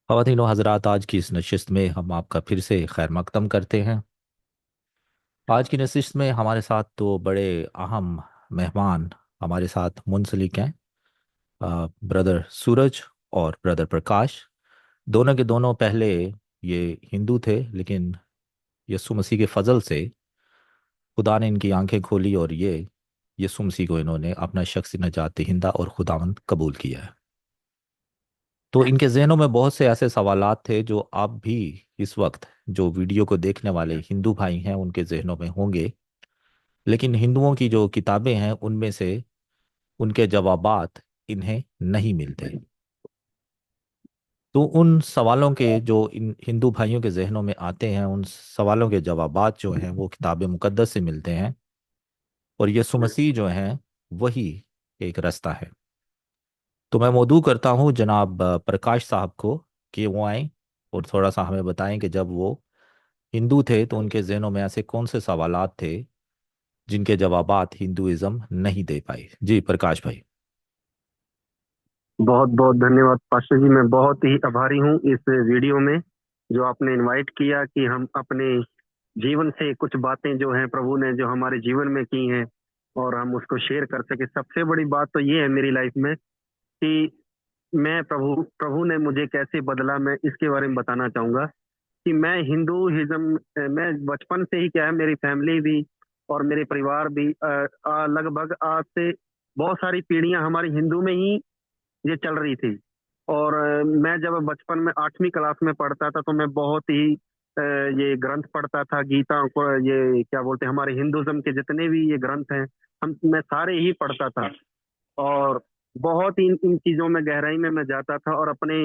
ख़वातीन व हज़रात, आज की इस नशिस्त में हम आपका फिर से खैर मकदम करते हैं। आज की नशिस्त में हमारे साथ दो बड़े अहम मेहमान हमारे साथ मुंसलिक हैं। ब्रदर सूरज और ब्रदर प्रकाश। दोनों के दोनों पहले ये हिंदू थे, लेकिन यीशु मसीह के फजल से खुदा ने इनकी आंखें खोली और ये यीशु मसीह को इन्होंने अपना शख्सी नजात दहिंदा और खुदावंद कबूल किया है। तो इनके जहनों में बहुत से ऐसे सवालात थे जो आप भी इस वक्त जो वीडियो को देखने वाले हिंदू भाई हैं उनके जहनों में होंगे। लेकिन हिंदुओं की जो किताबें हैं उनमें से उनके जवाबात इन्हें नहीं मिलते। तो उन सवालों के जो इन हिंदू भाइयों के जहनों में आते हैं, उन सवालों के जवाबात जो हैं वो किताब मुकद्दस से मिलते हैं। और यीशु मसीह जो हैं वही एक रास्ता है। तो मैं मौदू करता हूँ जनाब प्रकाश साहब को कि वो आए और थोड़ा सा हमें बताएं कि जब वो हिंदू थे तो उनके जहनों में ऐसे कौन से सवालात थे जिनके जवाबात हिंदुइज्म नहीं दे पाई। जी प्रकाश भाई। बहुत बहुत धन्यवाद पाशा जी। मैं बहुत ही आभारी हूँ इस वीडियो में जो आपने इनवाइट किया कि हम अपने जीवन से कुछ बातें जो हैं प्रभु ने जो हमारे जीवन में की हैं और हम उसको शेयर कर सके। सबसे बड़ी बात तो ये है मेरी लाइफ में कि मैं प्रभु प्रभु ने मुझे कैसे बदला, मैं इसके बारे में बताना चाहूंगा कि मैं हिंदुइज्म मैं बचपन से ही क्या है, मेरी फैमिली भी और मेरे परिवार भी लगभग आज से बहुत सारी पीढ़ियां हमारी हिंदू में ही ये चल रही थी। और मैं जब बचपन में 8वीं क्लास में पढ़ता था तो मैं बहुत ही ये ग्रंथ पढ़ता था, गीता को, ये क्या बोलते हैं, हमारे हिंदुज्म के जितने भी ये ग्रंथ हैं हम मैं सारे ही पढ़ता था। और बहुत ही इन चीजों में गहराई में मैं जाता था और अपने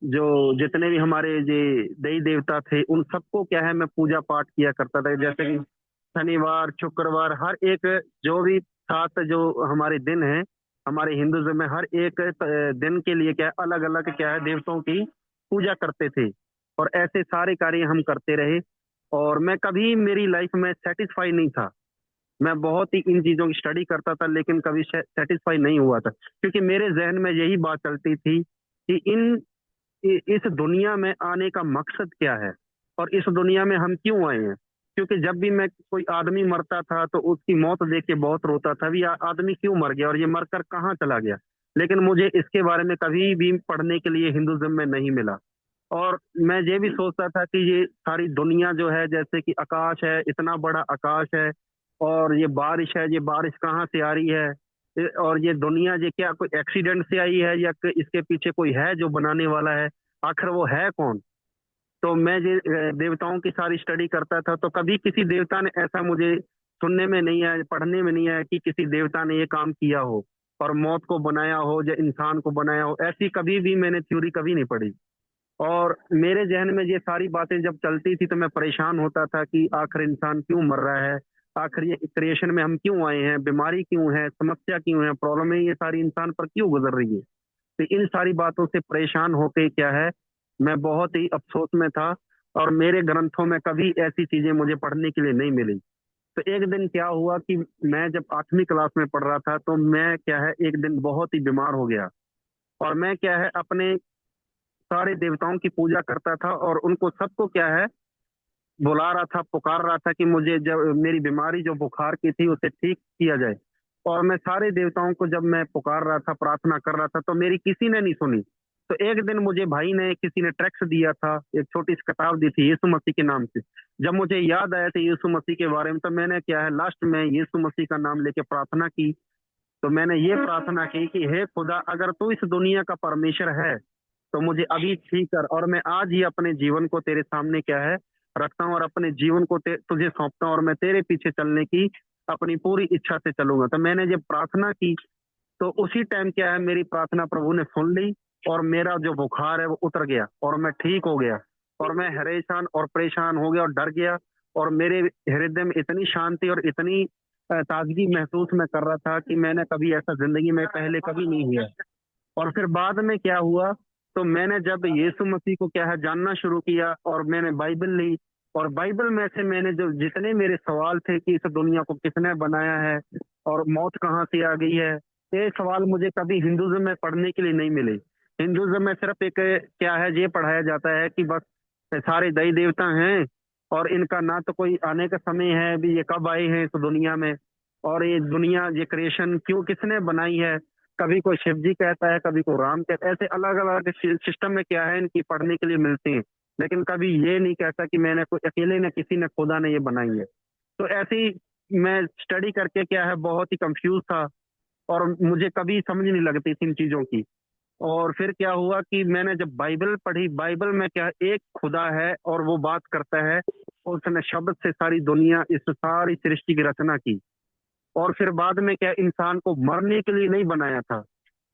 जो जितने भी हमारे ये देवी देवता थे उन सबको क्या है मैं पूजा पाठ किया करता था। जैसे कि शनिवार शुक्रवार हर एक जो भी 7 जो हमारे दिन हैं हमारे हिंदुज्म में, हर एक दिन के लिए क्या है अलग अलग क्या है देवताओं की पूजा करते थे। और ऐसे सारे कार्य हम करते रहे और मैं कभी मेरी लाइफ में सेटिस्फाई नहीं था। मैं बहुत ही इन चीजों की स्टडी करता था लेकिन कभी सेटिस्फाई नहीं हुआ था, क्योंकि मेरे जहन में यही बात चलती थी कि इस दुनिया में आने का मकसद क्या है और इस दुनिया में हम क्यों आए हैं। क्योंकि जब भी मैं कोई आदमी मरता था तो उसकी मौत देख के बहुत रोता था, भी आदमी क्यों मर गया और ये मरकर कहाँ चला गया। लेकिन मुझे इसके बारे में कभी भी पढ़ने के लिए हिंदुज्म में नहीं मिला। और मैं ये भी सोचता था कि ये सारी दुनिया जो है, जैसे कि आकाश है, इतना बड़ा आकाश है और ये बारिश है, ये बारिश कहाँ से आ रही है। और ये दुनिया ये क्या कोई एक्सीडेंट से आई है या इसके पीछे कोई है जो बनाने वाला है, आखिर वो है कौन। तो मैं ये देवताओं की सारी स्टडी करता था तो कभी किसी देवता ने ऐसा मुझे सुनने में नहीं आया, पढ़ने में नहीं आया कि किसी देवता ने ये काम किया हो और मौत को बनाया हो या इंसान को बनाया हो। ऐसी कभी भी मैंने थ्योरी कभी नहीं पढ़ी। और मेरे जहन में ये सारी बातें जब चलती थी तो मैं परेशान होता था कि आखिर इंसान क्यों मर रहा है, आखिर ये क्रिएशन में हम क्यों आए हैं, बीमारी क्यों है, समस्या क्यों है, प्रॉब्लम है ये सारी इंसान पर क्यों गुजर रही है। तो इन सारी बातों से परेशान होके क्या है मैं बहुत ही अफसोस में था और मेरे ग्रंथों में कभी ऐसी चीजें मुझे पढ़ने के लिए नहीं मिली। तो एक दिन क्या हुआ कि मैं जब 8वीं क्लास में पढ़ रहा था तो मैं क्या है एक दिन बहुत ही बीमार हो गया। और मैं क्या है अपने सारे देवताओं की पूजा करता था और उनको सबको क्या है बुला रहा था, पुकार रहा था कि मुझे जब मेरी बीमारी जो बुखार की थी उसे ठीक किया जाए। और मैं सारे देवताओं को जब मैं पुकार रहा था, प्रार्थना कर रहा था, तो मेरी किसी ने नहीं सुनी। तो एक दिन मुझे भाई ने किसी ने टेक्स्ट दिया था, एक छोटी सी किताब दी थी यीशु मसीह के नाम से। जब मुझे याद आया था यीशु मसीह के बारे में तो मैंने क्या है लास्ट में यीशु मसीह का नाम लेके प्रार्थना की। तो मैंने ये प्रार्थना की कि हे खुदा, अगर तू इस दुनिया का परमेश्वर है तो मुझे अभी ठीक कर। और मैं आज ही अपने जीवन को तेरे सामने क्या है रखता हूँ और अपने जीवन को तुझे सौंपता हूँ और मैं तेरे पीछे चलने की अपनी पूरी इच्छा से चलूंगा। तो मैंने जब प्रार्थना की तो उसी टाइम क्या है मेरी प्रार्थना प्रभु ने सुन ली और मेरा जो बुखार है वो उतर गया और मैं ठीक हो गया। और मैं परेशान और परेशान हो गया और डर गया। और मेरे हृदय में इतनी शांति और इतनी ताजगी महसूस मैं कर रहा था कि मैंने कभी ऐसा जिंदगी में पहले कभी नहीं हुआ। और फिर बाद में क्या हुआ, तो मैंने जब यीशु मसीह को क्या है जानना शुरू किया और मैंने बाइबल ली। और बाइबल में से मैंने जो जितने मेरे सवाल थे कि इस दुनिया को किसने बनाया है और मौत कहाँ से आ गई है, ये सवाल मुझे कभी हिंदुज्म में पढ़ने के लिए नहीं मिले। हिंदुज्म में सिर्फ एक क्या है, ये पढ़ाया जाता है कि बस सारे देवी देवता हैं और इनका ना तो कोई आने का समय है भी, ये कब आए हैं इस दुनिया में, और ये दुनिया, ये क्रिएशन क्यों, किसने बनाई है। कभी कोई शिव जी कहता है, कभी कोई राम कहता है, ऐसे अलग अलग सिस्टम में क्या है इनकी पढ़ने के लिए मिलती हैं। लेकिन कभी ये नहीं कहता कि मैंने कोई अकेले ने, किसी ने, खुदा ने ये बनाई है। तो ऐसे ही मैं स्टडी करके क्या है बहुत ही कंफ्यूज था, और मुझे कभी समझ नहीं लगती थी इन चीजों की। और फिर क्या हुआ कि मैंने जब बाइबल पढ़ी, बाइबल में क्या एक खुदा है और वो बात करता है, उसने शब्द से सारी दुनिया, इस सारी सृष्टि की रचना की। और फिर बाद में क्या, इंसान को मरने के लिए नहीं बनाया था।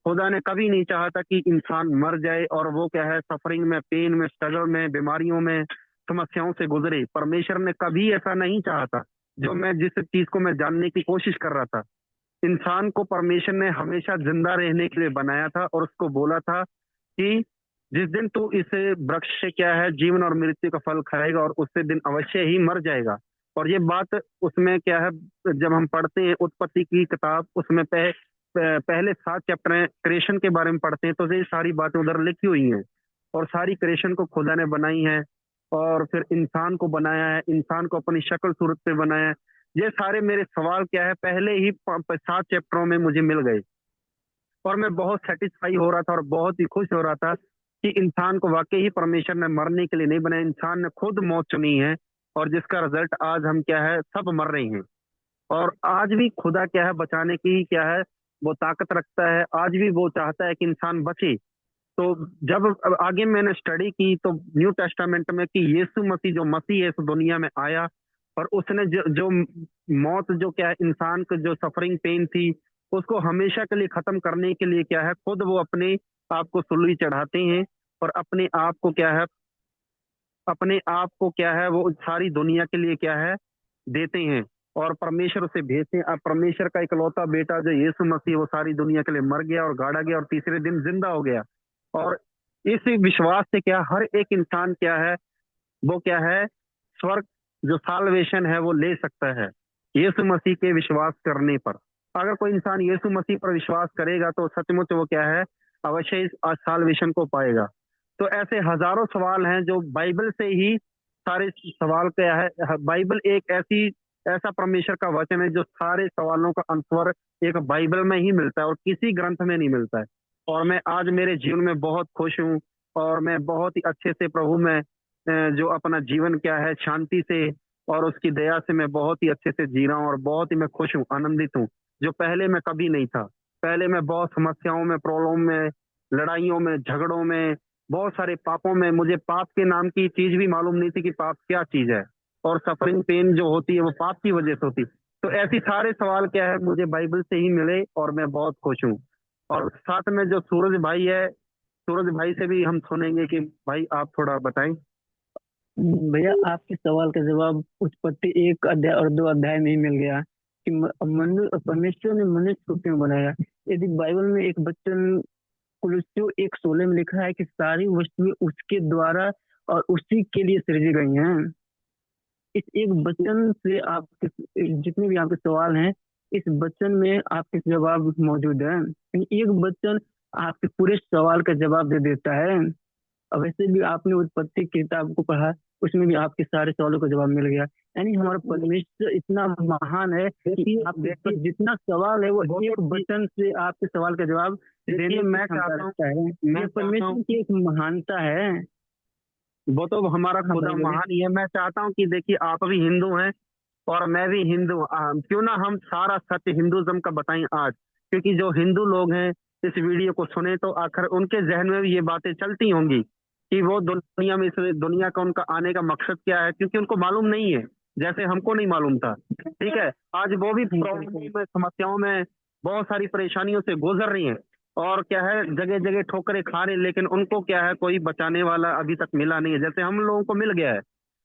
खुदा ने कभी नहीं चाहा था कि इंसान मर जाए और वो क्या है सफरिंग में, पेन में, स्ट्रगल में, बीमारियों में, समस्याओं से गुजरे। परमेश्वर ने कभी ऐसा नहीं चाहा था। जो मैं जिस चीज को मैं जानने की कोशिश कर रहा था, इंसान को परमेश्वर ने हमेशा जिंदा रहने के लिए बनाया था, और उसको बोला था कि जिस दिन तू इस वृक्ष से क्या है जीवन और मृत्यु का फल खाएगा, और उससे दिन अवश्य ही मर जाएगा। और ये बात उसमें क्या है, जब हम पढ़ते हैं उत्पत्ति की किताब, उसमें पहले 7 चैप्टर क्रिएशन के बारे में पढ़ते हैं, तो ये सारी बातें उधर लिखी हुई हैं। और सारी क्रिएशन को खुदा ने बनाई है, और फिर इंसान को बनाया है, इंसान को अपनी शक्ल सूरत पे बनाया है। ये सारे मेरे सवाल क्या है पहले ही 7 चैप्टरों में मुझे मिल गए, और मैं बहुत सेटिस्फाई हो रहा था और बहुत ही खुश हो रहा था कि इंसान को वाकई ही परमेश्वर ने मरने के लिए नहीं बनाया, इंसान ने खुद मौत चुनी है। और जिसका रिजल्ट आज हम क्या है सब मर रहे हैं। और आज भी खुदा क्या है बचाने की क्या है वो ताकत रखता है, आज भी वो चाहता है कि इंसान बचे। तो जब अब आगे मैंने स्टडी की तो न्यू टेस्टामेंट में कि यीशु मसीह जो मसीह है इस दुनिया में आया, और उसने जो मौत, जो क्या है इंसान को जो सफरिंग पेन थी, उसको हमेशा के लिए खत्म करने के लिए क्या है खुद वो अपने आप को सूली चढ़ाते हैं, और अपने आप को क्या है, अपने आप को क्या है वो सारी दुनिया के लिए क्या है देते हैं। और परमेश्वर उसे भेजते हैं। अब परमेश्वर का इकलौता बेटा जो यीशु मसीह, वो सारी दुनिया के लिए मर गया और गाड़ा गया, और तीसरे दिन जिंदा हो गया। और इस विश्वास से क्या हर एक इंसान क्या है वो क्या है स्वर्ग, जो साल्वेशन है वो ले सकता है यीशु मसीह के विश्वास करने पर। अगर कोई इंसान यीशु मसीह पर विश्वास करेगा तो सचमुच वो क्या है अवश्य इस साल्वेशन को पाएगा। तो ऐसे हजारों सवाल हैं जो बाइबल से ही सारे सवाल क्या है, बाइबल एक ऐसी ऐसा परमेश्वर का वचन है जो सारे सवालों का आंसर एक बाइबल में ही मिलता है और किसी ग्रंथ में नहीं मिलता है। और मैं आज मेरे जीवन में बहुत खुश हूँ, और मैं बहुत ही अच्छे से प्रभु में जो अपना जीवन क्या है शांति से और उसकी दया से मैं बहुत ही अच्छे से जी रहा हूँ, और बहुत ही मैं खुश हूँ, आनंदित हूँ, जो पहले मैं कभी नहीं था। पहले मैं बहुत समस्याओं में, प्रॉब्लम में, लड़ाइयों में, झगड़ों में, बहुत सारे पापों में, मुझे पाप के नाम की चीज भी मालूम नहीं थी कि पाप क्या चीज है, और सफरिंग पेन जो होती है वो पाप की वजह से होती। तो ऐसी सारे सवाल क्या है मुझे बाइबल से ही मिले, और मैं बहुत खुश हूँ। और साथ में जो सूरज भाई है, सूरज भाई से भी हम सुनेंगे कि भाई आप थोड़ा बताएं। भैया आपके सवाल का जवाब उत्पत्ति 1 अध्याय और 2 अध्याय में ही मिल गया कि मनुष्य, परमेश्वर ने मनुष्य को क्यों बनाया। यदि बाइबल में एक वचन कुलुस्सियों 1:16 में लिखा है कि सारी वस्तुएं उसके द्वारा और उसी के लिए सृजी गई हैं। इस एक वचन से आपके जितने भी आपके सवाल हैं, इस वचन में आपके जवाब मौजूद है। यानी एक वचन आपके पूरे सवाल का जवाब दे देता है। अब वैसे भी आपने उत्पत्ति की किताब को पढ़ा, उसमें भी आपके सारे सवालों का जवाब मिल गया। यानी हमारा परमेश्वर इतना महान है कि आपके पास जितना सवाल है वो एक वचन से आपके सवाल का जवाब देने की मैं क्षमता चाहता हूँ रखता है। मैं ये चाहता हूँ परमेश्वर की एक महानता है। वो तो हमारा हाँ खुदा भाई बोलिए। महान ही है। मैं चाहता हूँ कि देखिए आप भी हिंदू हैं और मैं भी हिंदू हूँ। क्यों ना हम सारा सत्य हिंदुज्म का बताएं आज, क्योंकि जो हिंदू लोग हैं इस वीडियो को सुने तो आखिर उनके जहन में भी ये बातें चलती होंगी कि वो दुनिया में, इस दुनिया का उनका आने का मकसद क्या है, क्योंकि उनको मालूम नहीं है, जैसे हमको नहीं मालूम था। ठीक है, आज वो भी प्रॉब्लम में, समस्याओं में, बहुत सारी परेशानियों से गुजर रही हैं, और क्या है जगह जगह ठोकरें खा रहे हैं, लेकिन उनको क्या है कोई बचाने वाला अभी तक मिला नहीं है, जैसे हम लोगों को मिल गया है।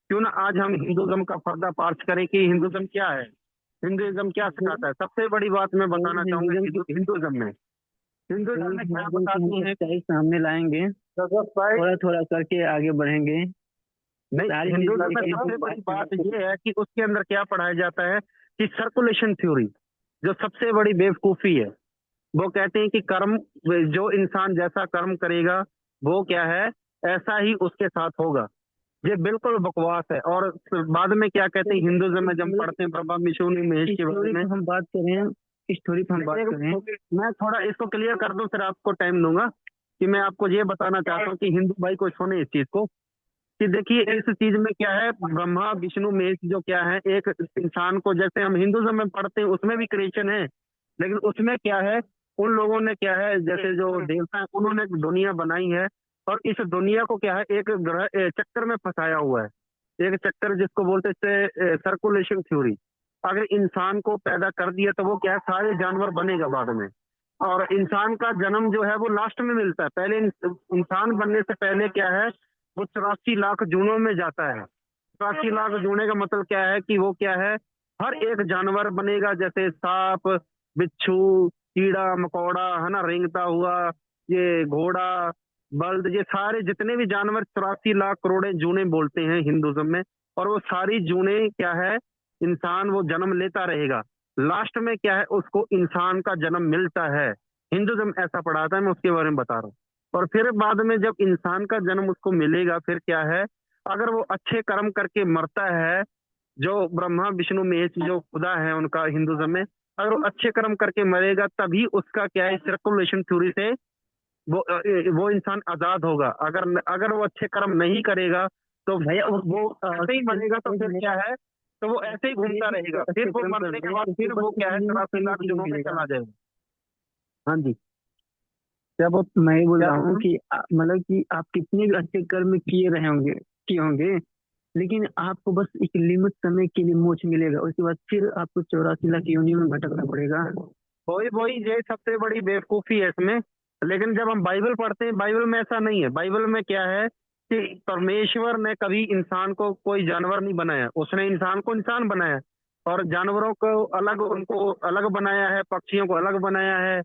क्यों ना आज हम हिंदुज्म का पर्दाफाश करें कि हिंदुज्म क्या है, हिंदुज्म क्या सिखाता है। सबसे बड़ी बात मैं बताना चाहूंगा हिंदुज्म में क्या हिंदुज्म की हम बताते हैं। सच्चाई सामने लाएंगे, थोड़ा थोड़ा करके आगे बढ़ेंगे। नहीं, सारी हिंदुज्म में चीजें सबसे बड़ी बात ये है कि उसके अंदर क्या पढ़ाया जाता है कि सर्कुलेशन थ्योरी जो सबसे बड़ी बेवकूफी है, वो कहते हैं कि कर्म, जो इंसान जैसा कर्म करेगा वो क्या है, ऐसा ही उसके साथ होगा। ये बिल्कुल बकवास है। और बाद में क्या कहते हैं, हिंदुइज्म में जब पढ़ते हैं ब्रह्मा विष्णु महेश के बारे स्टोरी में। पे हम बात करें, स्टोरी पे हम बात करें। मैं थोड़ा इसको क्लियर कर दूं, फिर आपको टाइम दूंगा। कि मैं आपको ये बताना चाहता हूँ कि हिंदू भाई को सुने इस चीज को, कि देखिए इस चीज में क्या है, ब्रह्मा विष्णु महेश जो क्या है, एक इंसान को, जैसे हम हिंदुइज्म में पढ़ते हैं उसमें भी क्रिएशन है, लेकिन उसमें क्या है, उन लोगों ने क्या है, जैसे जो देवता है उन्होंने एक दुनिया बनाई है, और इस दुनिया को क्या है, एक ग्रह चक्कर में फंसाया हुआ है। एक चक्कर जिसको बोलते हैं सर्कुलेशन थ्योरी। अगर इंसान को पैदा कर दिया तो वो क्या है, सारे जानवर बनेगा बाद में। और इंसान का जन्म जो है वो लास्ट में मिलता है। पहले इंसान बनने से पहले क्या है, वो 84 लाख जूनों में जाता है। 84 लाख जूने का मतलब क्या है कि वो क्या है, हर एक जानवर बनेगा, जैसे सांप, बिच्छू, कीड़ा मकोड़ा, है ना, रेंगता हुआ, ये घोड़ा, बल्द, ये सारे जितने भी जानवर 84 लाख करोड़ जूने बोलते हैं हिंदुज्म में। और वो सारी जूने क्या है, इंसान वो जन्म लेता रहेगा। लास्ट में क्या है, उसको इंसान का जन्म मिलता है। हिंदुज्म ऐसा पढ़ाता है, मैं उसके बारे में बता रहा हूँ। और फिर बाद में जब इंसान का जन्म उसको मिलेगा, फिर क्या है, अगर वो अच्छे कर्म करके मरता है, जो ब्रह्मा विष्णु महेश जो खुदा है उनका हिंदुज्म में, अगर वो अच्छे कर्म करके मरेगा तभी उसका क्या है, सर्कुलेशन थ्योरी से वो इंसान आजाद होगा। अगर अगर वो अच्छे कर्म नहीं करेगा तो भैया वो ऐसे ही मरेगा, तो फिर क्या है, तो वो ऐसे ही घूमता रहेगा। फिर वो मरने के बाद फिर वो क्या है, 84 लाख जनों में चला जाएगा। हाँ जी, क्या बहुत मैं ही बोल क्या रहा हूँ बोलूं? कि मतलब कि आप कितने भी अच्छे कर्म किए रहे होंगे, किए होंगे, लेकिन आपको बस एक लिमिट समय के लिए मोक्ष मिलेगा, उसके बाद फिर आपको 84 लाख योनियों में भटकना पड़ेगा। वही वही ये सबसे बड़ी बेवकूफी है इसमें। लेकिन जब हम बाइबल पढ़ते हैं, बाइबल में ऐसा नहीं है। बाइबल में क्या है कि परमेश्वर ने कभी इंसान को कोई जानवर नहीं बनाया, उसने इंसान को इंसान बनाया। और जानवरों को अलग, उनको अलग बनाया है, पक्षियों को अलग बनाया है।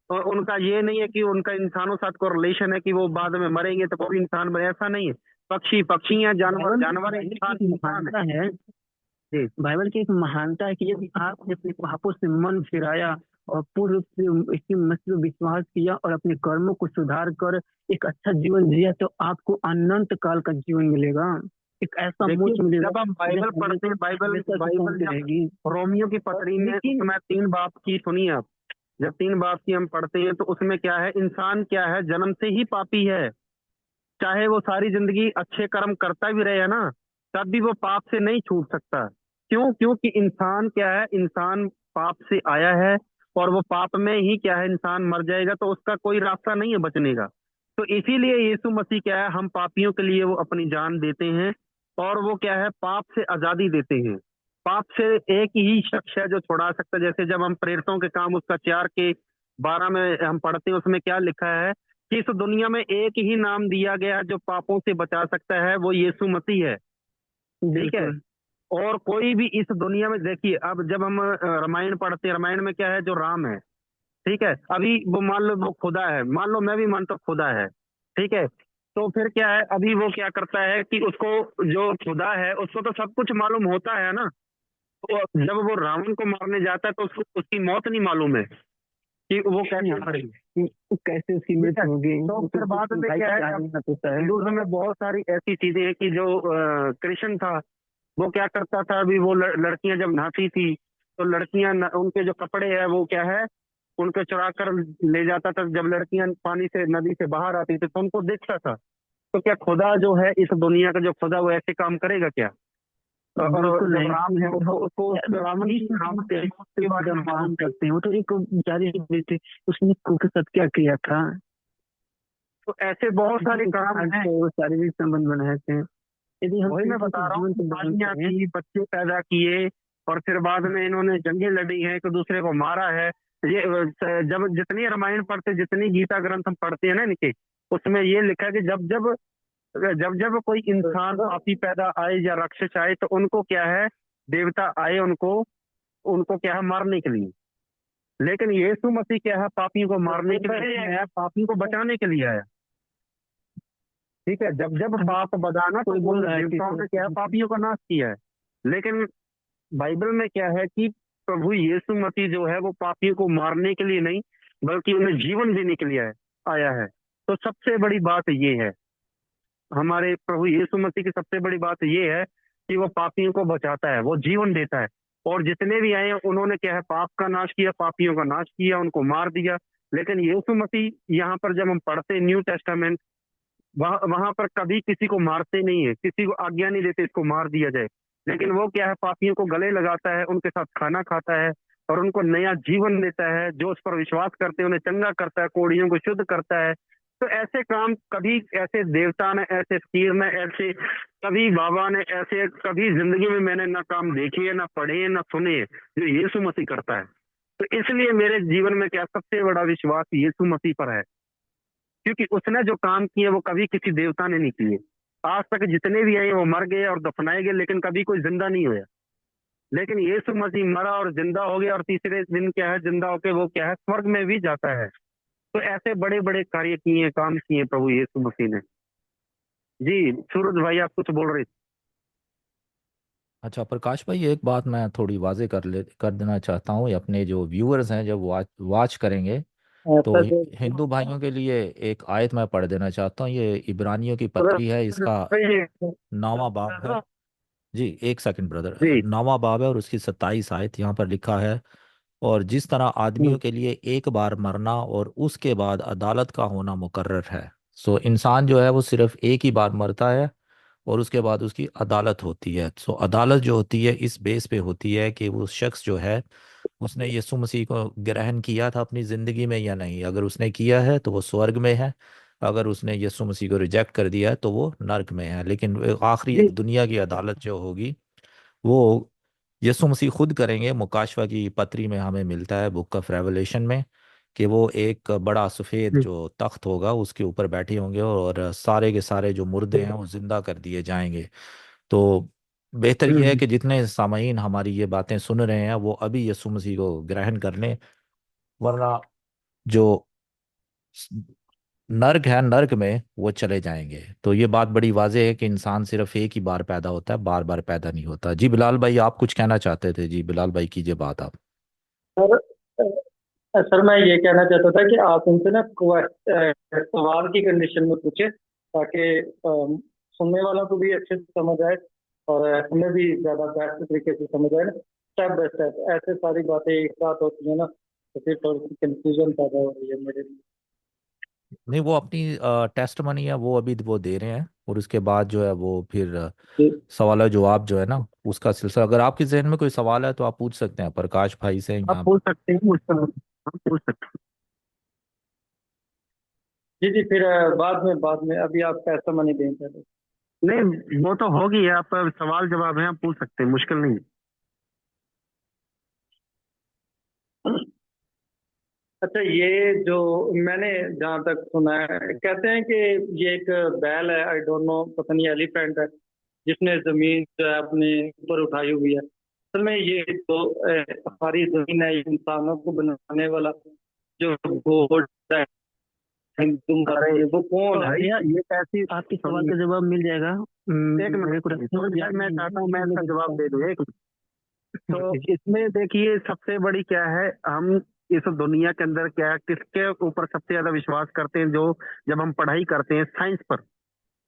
और उनका ये नहीं है कि उनका इंसानों साथ को रिलेशन है कि वो बाद में मरेंगे तो कोई इंसान बने, ऐसा नहीं है। पक्षी पक्षी है, जानवर जानवर है, इंसान बाइबल की एक इंसान महानता है। है, जी। बाइबल की एक महानता है कि यदि आपने अपने पापों से मन फिराया और पूर्ण रूप से इसकी मसीह में विश्वास किया और अपने कर्मों को सुधार कर एक अच्छा जीवन जिया, तो आपको अनंत काल का जीवन मिलेगा, एक ऐसा देखिए मोक्ष मिलेगा जब हम जो बाइबल पढ़ते हैं, हमेशा बाइबल हमेशा से बाइबल चलती जब रहेगी। रोमियो की और पत्री में, लेकिन उसमें 3 बाब की, सुनिए आप, जब 3 बाब की हम पढ़ते हैं तो उसमें क्या है, इंसान क्या है, जन्म से ही पापी है। चाहे वो सारी जिंदगी अच्छे कर्म करता भी रहे, है ना, तब भी वो पाप से नहीं छूट सकता। क्यों? क्योंकि इंसान क्या है, इंसान पाप से आया है, और वो पाप में ही क्या है, इंसान मर जाएगा, तो उसका कोई रास्ता नहीं है बचने का। तो इसीलिए यीशु मसीह क्या है, हम पापियों के लिए वो अपनी जान देते हैं। और वो क्या है, पाप से आजादी देते हैं। पाप से एक ही शख्स है जो छुड़ा सकता है। जैसे जब हम प्रेरितों के काम उसका 4 के 12 में हम पढ़ते हैं, उसमें क्या लिखा है कि इस दुनिया में एक ही नाम दिया गया है जो पापों से बचा सकता है, वो यीशु मसीह है। ठीक है। बिल्कुल और कोई भी इस दुनिया में, देखिए अब जब हम रामायण पढ़ते हैं, रामायण में क्या है, जो राम है, ठीक है, अभी वो मान लो वो खुदा है, मान लो मैं भी मानता हूँ खुदा है, ठीक है। तो फिर क्या है, अभी वो क्या करता है कि उसको, जो खुदा है उसको तो सब कुछ मालूम होता है ना। तो जब वो रावण को मारने जाता है तो उसको उसकी मौत नहीं मालूम है कि वो कैसे मरेगी। कि कैसे उसकी ठीक है। मृत्यु होगी, तो फिर बाद में भाई क्या का है, जान ना होता है। हिंदुइज्म में बहुत सारी ऐसी चीजें हैं कि जो कृष्ण था, वो क्या करता था, अभी वो लड़कियां जब नहाती थी तो लड़कियां उनके जो कपड़े है वो क्या है, उनको चुरा कर ले जाता था। जब लड़कियां पानी से, नदी से बाहर आती थी तो उनको देखता था। तो क्या खुदा जो है, इस दुनिया का जो खुदा, वो ऐसे काम करेगा क्या? और बिल्कुल जब नहीं। राम है उसको उस यार, रावण जिस की रावण पे के बारे खुदा में मालूम मान नहीं। करते हैं, वो तो एक बेचारे थे, उसने के साथ क्या किया था? तो ऐसे बहुत सारे काम हैं। वो शारीरिक संबंध बनाए थे। यदि हम वही मैं प्रीति बता के रहा हूँ जीवन कि को बयान शादियां करें, की, बच्चे पैदा किए, और फिर बाद में इन्होंने जंगें लड़ी हैं, एक दूसरे को मारा है। ये जब जितनी रामायण पढ़ते, जितनी गीता ग्रंथ हम पढ़ते हैं ना इनके, उसमें ये लिखा है कि जब जब जब जब कोई इंसान पापी पैदा आए या राक्षस आए तो उनको क्या है, देवता आए उनको, उनको क्या है, मारने के लिए। लेकिन यीशु मसीह क्या है, पापियों को मारने के लिए नहीं आया, पापियों को बचाने के लिए आया। ठीक है। जब जब पाप बदाना तो कोई उन बोल रहा है कि देवताओं ने क्या है, पापियों का नाश किया है। लेकिन बाइबल में क्या है कि प्रभु यीशु मसीह जो है वो पापियों को मारने के लिए नहीं, बल्कि उन्हें जीवन भी निकल आया है। तो सबसे बड़ी बात ये है, हमारे प्रभु यीशु मसीह की सबसे बड़ी बात ये है कि वो पापियों को बचाता है, वो जीवन देता है। और जितने भी आए उन्होंने क्या है, पाप का नाश किया, पापियों का नाश किया, उनको मार दिया। लेकिन यीशु मसीह यहाँ पर जब हम पढ़ते न्यू टेस्टामेंट, वहां पर कभी किसी को मारते नहीं है, किसी को आज्ञा नहीं देते इसको मार दिया जाए। लेकिन वो क्या है, पापियों को गले लगाता है, उनके साथ खाना खाता है और उनको नया जीवन देता है। जो उस पर विश्वास करते हैं उन्हें चंगा करता है, कोढ़ियों को शुद्ध करता है। तो ऐसे काम कभी ऐसे देवता ने, ऐसे पीर ने, ऐसे कभी बाबा ने, ऐसे कभी जिंदगी में मैंने ना काम देखे है, ना पढ़े है, ना सुने है, जो यीशु मसीह करता है। तो इसलिए मेरे जीवन में क्या सबसे बड़ा विश्वास यीशु मसीह पर है, क्योंकि उसने जो काम किए वो कभी किसी देवता ने नहीं किए। आज तक जितने भी आए वो मर गए और दफनाए गए, लेकिन कभी कोई जिंदा नहीं हुआ। लेकिन यीशु मसीह मरा और जिंदा हो गया, और तीसरे दिन क्या है, जिंदा होके वो क्या है, स्वर्ग में भी जाता है। तो ऐसे बड़े बड़े कार्य किए, काम किए प्रभु यीशु मसीह ने। जी सूरज भाई, आप कुछ बोल रहे थे? अच्छा प्रकाश भाई, एक बात मैं थोड़ी वाजे कर देना चाहता हूँ। ये अपने जो व्यूअर्स हैं जब वाच वाच करेंगे तो ऐसा जो हिंदू भाइयों के लिए एक आयत मैं पढ़ देना चाहता हूँ। ये इब्रानियों की पत्री है, इसका नौवां बाब है। जी एक सेकंड ब्रदर, जी। नौवां बाब है और उसकी 27 आयत यहाँ पर लिखा है। और जिस तरह आदमियों के लिए एक बार मरना और उसके बाद अदालत का होना मुकर्रर है, सो इंसान जो है वो सिर्फ एक ही बार मरता है और उसके बाद उसकी अदालत होती है। सो अदालत जो होती है इस बेस पे होती है कि वो शख्स जो है उसने यीशु मसीह को ग्रहण किया था अपनी ज़िंदगी में या नहीं। अगर उसने किया है तो वो स्वर्ग में है, अगर उसने यीशु मसीह को रिजेक्ट कर दिया है तो वो नर्क में है। लेकिन वो आखिरी जी। एक दुनिया की अदालत जो होगी वो यीशु मसीह खुद करेंगे। मुकाशवा की पत्री में हमें मिलता है, बुक ऑफ रेवलेशन में, कि वो एक बड़ा सफ़ेद जी। जो तख्त होगा उसके ऊपर बैठे होंगे और सारे के सारे जो मुर्दे हैं वो जिंदा कर दिए जाएंगे। तो बेहतर यह है हम्म। कि जितने सामाईन हमारी ये बातें सुन रहे हैं वो अभी यीशु मसीह को ग्रहण कर लें, वरना जो नर्क है नर्क में वो चले जाएंगे। तो ये बात बड़ी वाज़ेह है कि इंसान सिर्फ एक ही बार पैदा होता है, बार बार पैदा नहीं होता। जी बिलाल भाई, आप कुछ कहना चाहते थे? जी बिलाल भाई कीजिए बात आप। सर, सर मैं ये कहना चाहता था कि आप उनसे ना सवाल की कंडीशन में पूछे, ताकि सुनने वालों को भी अच्छे से समझ आए और हमें भी ज्यादा बेस्ट तरीके से समझ आए ना, स्टेप बाय स्टेप। ऐसे सारी बातें एक साथ होती है ना, तो फिर थोड़ी सी कंफ्यूजन पैदा हो रही है मेरे लिए। नहीं, वो अपनी टेस्ट मनी है वो अभी वो दे रहे हैं और उसके बाद जो है वो फिर जी। सवाल जवाब जो है ना उसका सिलसिला। अगर आपके जहन में कोई सवाल है तो आप पूछ सकते हैं प्रकाश भाई से आप या पूछ सकते हैं मुझसे, आप पूछ सकते जी जी, फिर बाद में अभी आप पैसा मनी दें पहले। हैं। नहीं, वो तो होगी, आप सवाल जवाब है, आप पूछ सकते हैं, मुश्किल नहीं। अच्छा, ये जो मैंने जहाँ तक सुना है, कहते हैं कि ये एक बैल है, आई डोंट नो, पता नहीं एलिफेंट है, जिसने जमीन जो है अपने ऊपर उठाई हुई है। असल में ये तो हमारी जमीन है, इंसानों को बनाने वाला जो गॉड है, हिंदू मत अरे में, वो तो कौन है? भैया, ये कैसी आपके सवाल का जवाब मिल जाएगा। एक मेरे को मिनट सूरज भाई, मैं चाहता हूँ मैं इसका जवाब दे रखना। दूँ, एक मिनट। तो इसमें देखिए सबसे बड़ी क्या है, हम इस दुनिया के अंदर क्या है, किसके ऊपर सबसे ज्यादा विश्वास करते हैं? जो जब हम पढ़ाई करते हैं साइंस पर,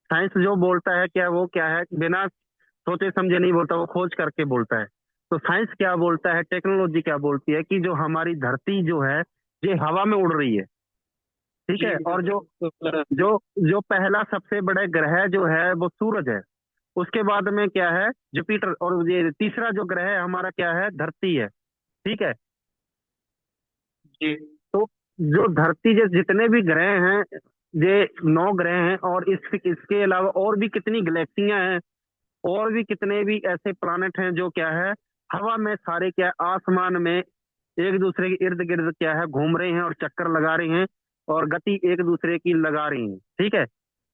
साइंस जो बोलता है क्या, वो क्या है, बिना सोचे समझे नहीं बोलता, वो खोज करके बोलता है। तो साइंस क्या बोलता है, टेक्नोलॉजी क्या बोलती है, कि जो हमारी धरती जो है ये हवा में उड़ रही है, ठीक जी है। और जो बिल्कुल। जो जो पहला सबसे बड़ा ग्रह जो है वो सूरज है। उसके बाद में क्या है, जुपिटर। और ये तीसरा जो ग्रह है हमारा क्या है, धरती है, ठीक है। जी तो जो धरती के जितने भी ग्रह हैं, ये 9 ग्रह हैं, और इसके अलावा और भी कितनी गैलेक्सियां हैं, और भी कितने भी ऐसे प्लानट हैं जो क्या है, हवा में सारे क्या है, आसमान में एक दूसरे के इर्द गिर्द क्या है, घूम रहे हैं और चक्कर लगा रहे हैं, और गति एक दूसरे की लगा रही हैं, ठीक है।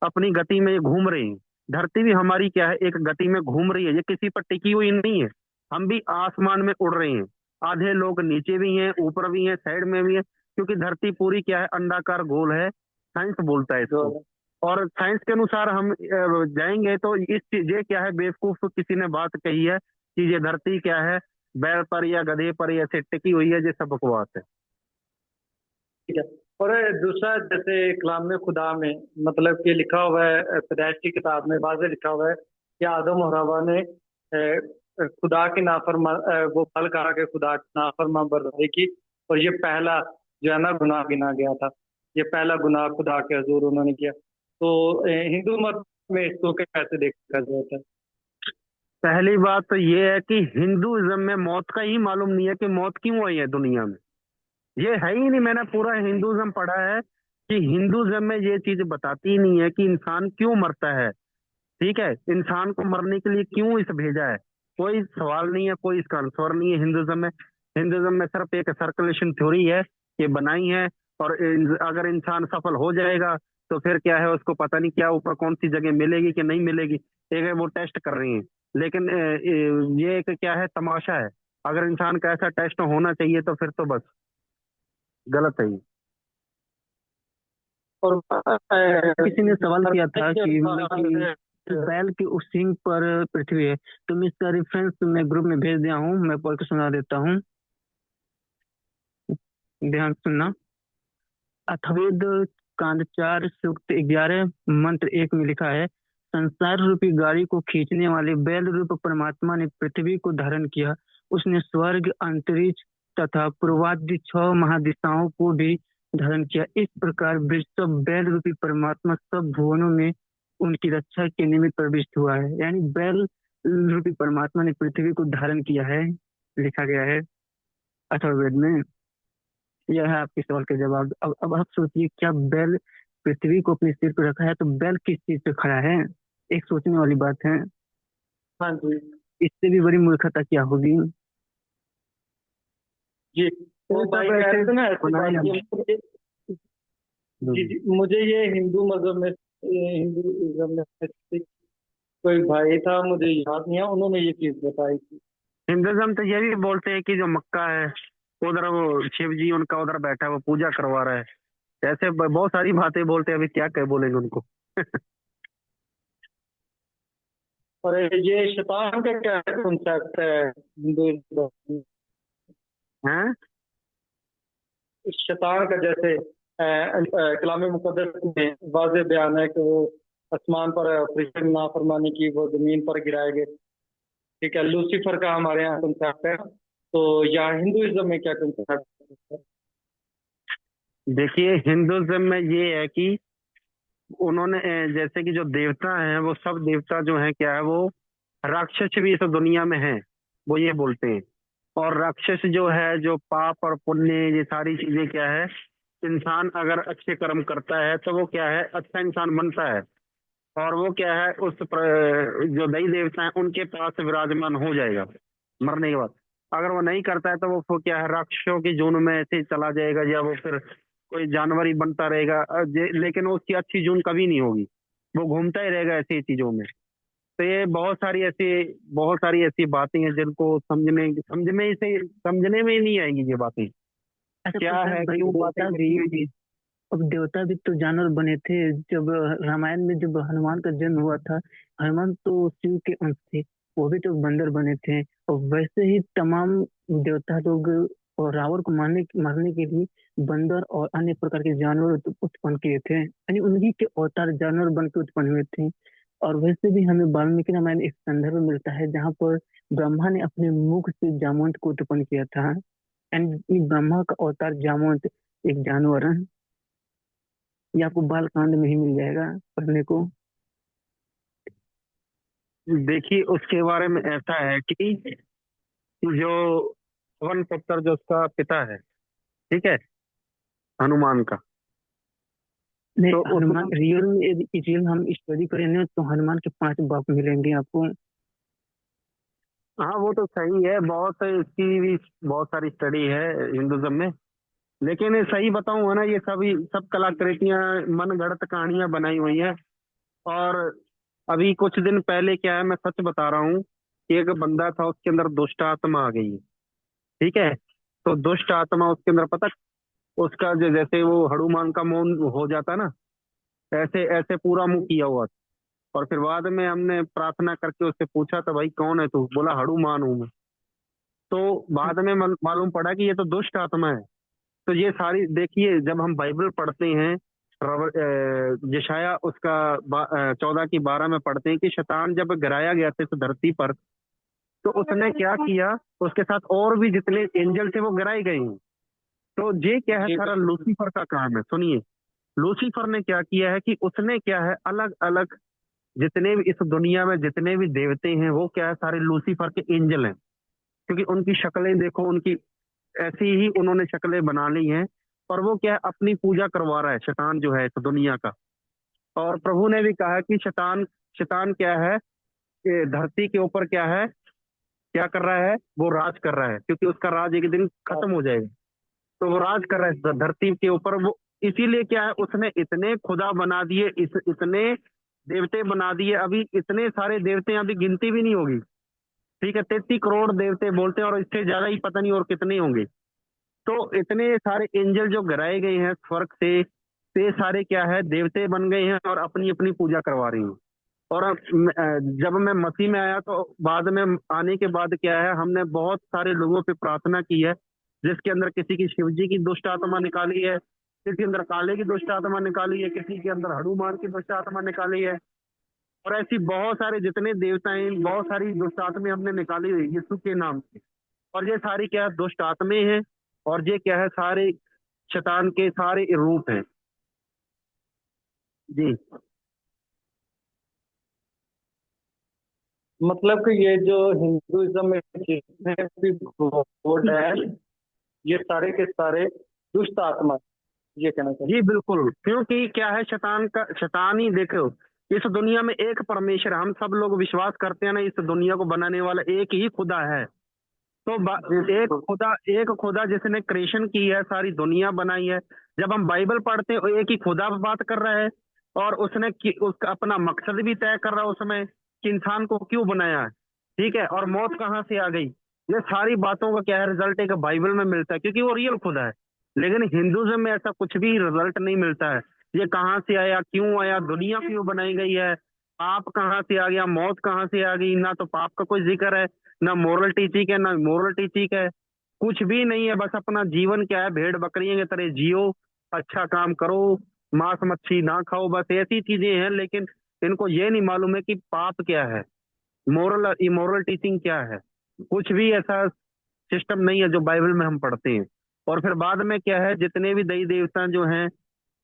अपनी गति में ये घूम रही हैं। धरती भी हमारी क्या है, एक गति में घूम रही है, ये किसी पर टिकी हुई नहीं है। हम भी आसमान में उड़ रहे हैं। आधे लोग नीचे भी हैं, ऊपर भी हैं, साइड में भी हैं, क्योंकि धरती पूरी क्या है, अंडाकार गोल है, साइंस बोलता है इसको। जो और साइंस के अनुसार हम जाएंगे तो इस चीज, ये क्या है, बेवकूफ किसी ने बात कही है कि ये धरती क्या है, बैल पर या गधे पर ऐसे टिकी हुई है, ये सब बकवास है। ठीक है। और दूसरा, जैसे कलाम में खुदा में मतलब कि लिखा हुआ है, पैदाइश की किताब में वाज़े लिखा हुआ है कि आदम और हवा ने खुदा की वो फल खा के खुदा की नाफरमान बर्दारी की, और ये पहला जो है ना गुनाह गिना गया था। ये पहला गुनाह खुदा के हजूर उन्होंने किया। तो हिंदू मत में इसको कैसे देखा जाता है? पहली बात तो ये है कि हिंदुइज्म में मौत का ही मालूम नहीं है कि मौत क्यों आई है दुनिया में। ये है ही नहीं। मैंने पूरा हिंदुइज्म पढ़ा है कि हिंदुइज्म में ये चीज बताती ही नहीं है कि इंसान क्यों मरता है। ठीक है, इंसान को मरने के लिए क्यों इस भेजा है, कोई सवाल नहीं है, कोई इसका आंसर नहीं है हिंदुइज्म में। हिंदुइज्म में सिर्फ एक सर्कुलेशन थ्योरी है ये बनाई है, और अगर इंसान सफल हो जाएगा तो फिर क्या है, उसको पता नहीं क्या ऊपर कौन सी जगह मिलेगी कि नहीं मिलेगी। एक है वो टेस्ट कर रही है, लेकिन ये एक क्या है, तमाशा है। अगर इंसान का ऐसा टेस्ट होना चाहिए तो फिर तो बस गलत है ये। और किसी ने सवाल किया था कि मतलब कि बैल की उस सिंग पर पृथ्वी है, तो मैं इसका रेफरेंस मैं ग्रुप में भेज दिया हूँ, मैं पढ़ के सुना देता हूँ, ध्यान सुनना। अथर्ववेद कांड 4 सूक्त 11 मंत्र 1 में लिखा है, संसार रूपी गाड़ी को खींचने वाले बैल रूप परमात्मा ने पृथ्वी को धारण किया। उसने स्वर्ग, अंतरिक्ष तथा पूर्वादि 6 महादिशाओं को भी धारण किया। इस प्रकार वृषभ बैल रूपी परमात्मा सब भुवनों में उनकी रक्षा के निमित्त प्रविष्ट हुआ है। यानी बैल रूपी परमात्मा ने पृथ्वी को धारण किया है, लिखा गया है अथर्ववेद में। यह है आपके सवाल का जवाब। अब आप सोचिए, क्या बैल पृथ्वी को अपने सिर पर रखा है तो बैल किस चीज पे खड़ा है? एक सोचने वाली बात है। हाँ जी इससे भी बड़ी मूर्खता क्या होगी? जी। तो भाई कह रहे थे ना ऐसी बात जी जी, मुझे ये हिंदू मजहब में हिंदुइज्म में से कोई भाई था, मुझे याद नहीं है, उन्होंने ये चीज बताई थी। हिंदुइज्म तो ये भी बोलते हैं कि जो मक्का है उधर वो शिव जी उनका उधर बैठा है, वो पूजा करवा रहा है। ऐसे बहुत सारी बातें बोलते हैं, अभी क्या कह बोलेंगे उनको। और ये शैतान का क्या कॉन्सेप्ट है हिंदुइज्म में? हैं? शैतान का जैसे कलाम मुकद्दस में वाज़ेह बयान है कि वो आसमान पर फरिश्ते ने नाफरमानी की, वो जमीन पर गिराए गए। ठीक है, लूसीफर का हमारे यहाँ कॉन्सेप्ट है। तो यहाँ हिंदुइज्म में क्या कॉन्सेप्ट है? देखिए, हिंदुइज्म में ये है कि उन्होंने जैसे कि जो देवता हैं वो सब देवता जो हैं क्या है, वो राक्षस भी इस दुनिया में हैं, वो ये बोलते हैं। और राक्षस जो है, जो पाप और पुण्य, ये सारी चीजें क्या है, इंसान अगर अच्छे कर्म करता है तो वो क्या है, अच्छा इंसान बनता है। और वो क्या है, जो दई देवता हैं उनके पास विराजमान हो जाएगा मरने के बाद। अगर वो नहीं करता है तो वो क्या है, राक्षसों की जून में ऐसे ही चला जाएगा, या वो फिर कोई जानवर ही बनता रहेगा। लेकिन उसकी अच्छी जून कभी नहीं होगी, वो घूमता ही रहेगा ऐसी चीजों में। तो ये बहुत सारी ऐसी बातें हैं जिनको समझने में ही नहीं आएंगी ये बातें। अच्छा क्या प्रकाश है, भाई, क्यों देवता बातें भी, होती हैं। अब देवता भी तो जानवर बने थे। जब रामायण में जब हनुमान का जन्म हुआ था, हनुमान तो शिव के अंश थे, वो भी तो बंदर बने थे। और वैसे ही तमाम देवता लोग और रावण को मारने के लिए बंदर और अन्य प्रकार के जानवर उत्पन्न किए थे, यानी उन्हीं के अवतार जानवर बन के उत्पन्न हुए थे। और वैसे भी हमें वाल्मीकि रामायण में एक संदर्भ मिलता है जहाँ पर ब्रह्मा ने अपने मुख से जामवंत को उत्पन्न किया था। एंड ब्रह्मा का अवतार जामवंत एक जानवर है। ये आपको बाल कांड में ही मिल जाएगा पढ़ने को। देखिए, उसके बारे में ऐसा है कि जो पवन पुत्र जो उसका पिता है, ठीक है, हनुमान का, नहीं, तो हनुमान उसमें रियल में यदि रियल हम स्टडी करेंगे तो हनुमान के 5 बाप मिलेंगे आपको। हाँ वो तो सही है, बहुत इसकी भी बहुत सारी स्टडी है हिंदुज्म में। लेकिन ये सही बताऊं है ना, ये सभी सब कलाकृतियां मन गढ़ंत कहानियां बनाई हुई हैं। और अभी कुछ दिन पहले क्या है, मैं सच बता रहा हूँ कि एक बंदा था, उसके अंदर दुष्ट आत्मा आ गई है। ठीक है, तो दुष्ट आत्मा उसके अंदर, पता, उसका जैसे वो हनुमान का मौन हो जाता ना, ऐसे ऐसे पूरा मुंह किया हुआ था। और फिर बाद में हमने प्रार्थना करके उससे पूछा था, भाई कौन है तू? बोला हनुमान हूं मैं। तो बाद में मालूम पड़ा कि ये तो दुष्ट आत्मा है। तो ये सारी देखिए, जब हम बाइबल पढ़ते हैं, यशाया उसका 14 की 12 में पढ़ते हैं कि शैतान जब गिराया गया था इस धरती पर, तो उसने क्या किया, उसके साथ और भी जितने एंजल थे वो गिराए गए हैं। तो ये क्या है, जी सारा लूसीफर का काम है। सुनिए, लूसीफर ने क्या किया है कि उसने क्या है, अलग अलग जितने भी इस दुनिया में जितने भी देवते हैं वो क्या है, सारे लूसीफर के एंजल हैं। क्योंकि उनकी शक्लें देखो, उनकी ऐसी ही उन्होंने शक्लें बना ली हैं। और वो क्या है, अपनी पूजा करवा रहा है शैतान जो है इस दुनिया का। और प्रभु ने भी कहा कि शैतान शैतान क्या है, ये धरती के ऊपर क्या है, क्या कर रहा है, वो राज कर रहा है, क्योंकि उसका राज एक दिन खत्म हो जाएगा। तो वो राज कर रहा है इस धरती के ऊपर। वो इसीलिए क्या है, उसने इतने खुदा बना दिए, इतने देवते बना दिए, अभी इतने सारे देवते हैं, अभी गिनती भी नहीं होगी। ठीक है, 33 करोड़ देवते बोलते हैं, और इससे ज्यादा ही पता नहीं और कितने होंगे। तो इतने सारे एंजल जो गिराए गए हैं स्वर्ग से, ते सारे क्या है, देवते बन गए हैं और अपनी अपनी पूजा करवा रही हैं। और जब मैं मसीह में आया तो बाद में आने के बाद क्या है, हमने बहुत सारे लोगों पे प्रार्थना की है, जिसके अंदर किसी की शिव जी की दुष्ट आत्मा निकाली है, किसी के अंदर काले की दुष्ट आत्मा निकाली है, किसी के अंदर हनुमान की दुष्ट आत्मा निकाली है। और ऐसी बहुत सारे जितने देवता हैं, बहुत सारी दुष्ट आत्माएं हमने निकाली हुई यीशु के नाम से। और ये सारी क्या है, दुष्ट आत्माएं हैं। और ये क्या है, सारे शैतान के सारे रूप हैं। जी। मतलब कि ये जो हिंदुइज्म में जितने भी गॉड है, ये सारे के सारे दुष्ट आत्मा, ये कहना चाहिए। जी बिल्कुल, क्योंकि क्या है, शैतान ही देखो, इस दुनिया में एक परमेश्वर, हम सब लोग विश्वास करते हैं ना, इस दुनिया को बनाने वाला एक ही खुदा है। तो एक खुदा जिसने क्रिएशन की है, सारी दुनिया बनाई है। जब हम बाइबल पढ़ते हैं, वो एक ही खुदा पे बात कर रहा है। और उसका अपना मकसद भी तय कर रहा है उसमें, कि इंसान को क्यों बनाया है। ठीक है, और मौत कहाँ से आ गई, ये सारी बातों का क्या है, रिजल्ट एक बाइबल में मिलता है, क्योंकि वो रियल खुदा है। लेकिन हिंदुइज्म में ऐसा कुछ भी रिजल्ट नहीं मिलता है। ये कहाँ से आया, क्यों आया, दुनिया क्यों बनाई गई है, पाप कहाँ से आ गया, मौत कहाँ से आ गई, ना तो पाप का कोई जिक्र है, ना मोरल टीचिंग है, ना मोरल टीचिंग है, कुछ भी नहीं है। बस अपना जीवन क्या है, भेड़ बकरियों की तरह जियो, अच्छा काम करो, मांस मच्छी ना खाओ, बस ऐसी चीजें हैं। लेकिन इनको ये नहीं मालूम है कि पाप क्या है, मोरल इमोरल टीचिंग क्या है। कुछ भी ऐसा सिस्टम नहीं है जो बाइबल में हम पढ़ते हैं। और फिर बाद में क्या है, जितने भी देवी देवता जो हैं,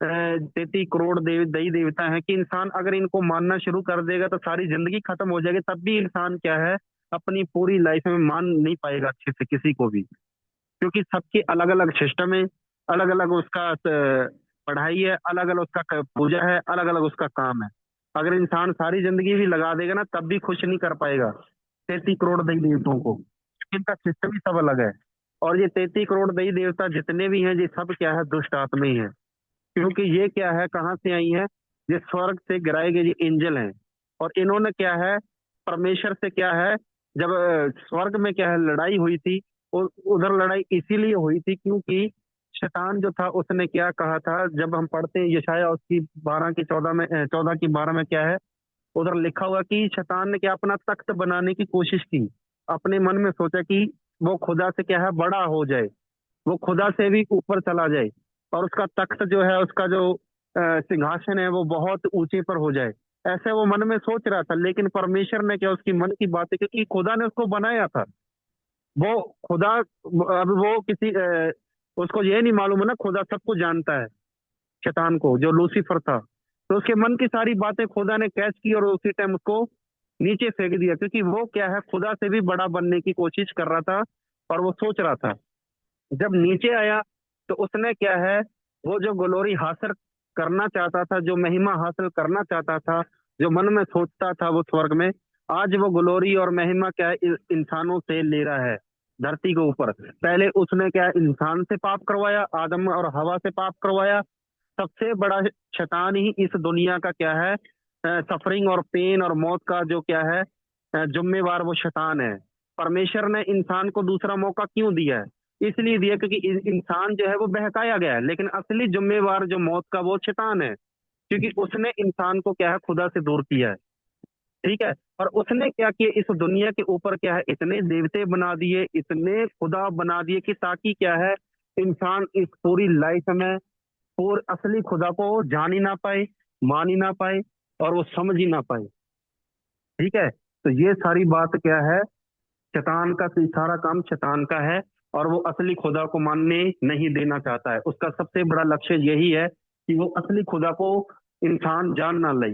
33 करोड़ देवी देवता हैं, कि इंसान अगर इनको मानना शुरू कर देगा तो सारी जिंदगी खत्म हो जाएगी, तब भी इंसान क्या है, अपनी पूरी लाइफ में मान नहीं पाएगा अच्छे से किसी को भी। क्योंकि सबकी अलग अलग सिस्टम है, अलग अलग उसका पढ़ाई है, अलग अलग उसका पूजा है, अलग अलग उसका काम है। अगर इंसान सारी जिंदगी भी लगा देगा ना, तब भी खुश नहीं कर पाएगा 33 करोड़ देवी देवताओं को। इनका सिस्टम ही सब अलग है। और ये 33 करोड़ देवी देवता जितने भी हैं, ये सब क्या है, दुष्ट आत्मा ही है। क्योंकि ये क्या है, कहाँ से आई है, ये स्वर्ग से गिराए गए ये एंजल हैं। और इन्होंने क्या है, परमेश्वर से क्या है, जब स्वर्ग में क्या है लड़ाई हुई थी, उधर लड़ाई इसीलिए हुई थी क्योंकि शैतान जो था उसने क्या कहा था, जब हम पढ़ते हैं यशाया उसकी 12 की 14 में 14 की 12 में क्या है, उधर लिखा हुआ कि शैतान ने क्या अपना तख्त बनाने की कोशिश की। अपने मन में सोचा कि वो खुदा से क्या है, बड़ा हो जाए, वो खुदा से भी ऊपर चला जाए, और उसका तख्त जो है, उसका जो सिंहासन है, वो बहुत ऊंचे पर हो जाए। ऐसे वो मन में सोच रहा था। लेकिन परमेश्वर ने क्या, उसकी मन की बात है, क्योंकि खुदा ने उसको बनाया था। वो खुदा, अब वो उसको ये नहीं मालूम है ना, खुदा सबको जानता है। शैतान को, जो लूसीफर था, तो उसके मन की सारी बातें खुदा ने कैच की और उसी टाइम उसको नीचे फेंक दिया, क्योंकि वो क्या है, खुदा से भी बड़ा बनने की कोशिश कर रहा था, और वो सोच रहा था। जब नीचे आया तो उसने क्या है, वो जो ग्लोरी हासिल करना चाहता था, जो महिमा हासिल करना चाहता था, जो मन में सोचता था वो स्वर्ग में, आज वो ग्लोरी और महिमा क्या है, इंसानों से ले रहा है धरती के ऊपर। पहले उसने क्या है, इंसान से पाप करवाया, आदम और हवा से पाप करवाया। सबसे बड़ा शैतान ही इस दुनिया का क्या है, सफरिंग और पेन और मौत का जो क्या है, जिम्मेवार वो शैतान है। परमेश्वर ने इंसान को दूसरा मौका क्यों दिया है? इसलिए दिया क्योंकि इंसान जो है वो बहकाया गया है, लेकिन असली जिम्मेवार जो मौत का वो शैतान है, क्योंकि उसने इंसान को क्या है, खुदा से दूर किया है। ठीक है, और उसने क्या किया, इस दुनिया के ऊपर क्या है, इतने देवते बना दिए, इतने खुदा बना दिए, कि ताकि क्या है, इंसान इस पूरी लाइफ में और असली खुदा को जान ही ना पाए, मान ही ना पाए, और वो समझ ही ना पाए। ठीक है, तो ये सारी बात क्या है, शैतान का सारा काम शैतान का है, और वो असली खुदा को मानने नहीं देना चाहता है। उसका सबसे बड़ा लक्ष्य यही है कि वो असली खुदा को इंसान जान ना ले।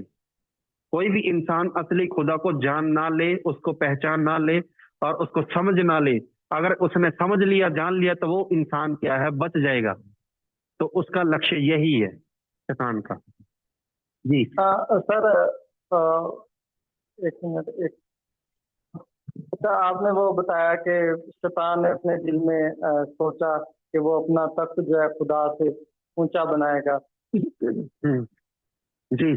कोई भी इंसान असली खुदा को जान ना ले, उसको पहचान ना ले, और उसको समझ ना ले। अगर उसने समझ लिया, जान लिया, तो वो इंसान क्या है, बच जाएगा। तो उसका लक्ष्य यही है शैतान का। जी। सर, एक मिनट, एक, अच्छा, आपने वो बताया कि शैतान ने अपने दिल में सोचा कि वो अपना तख्त जो है खुदा से ऊंचा बनाएगा। जी।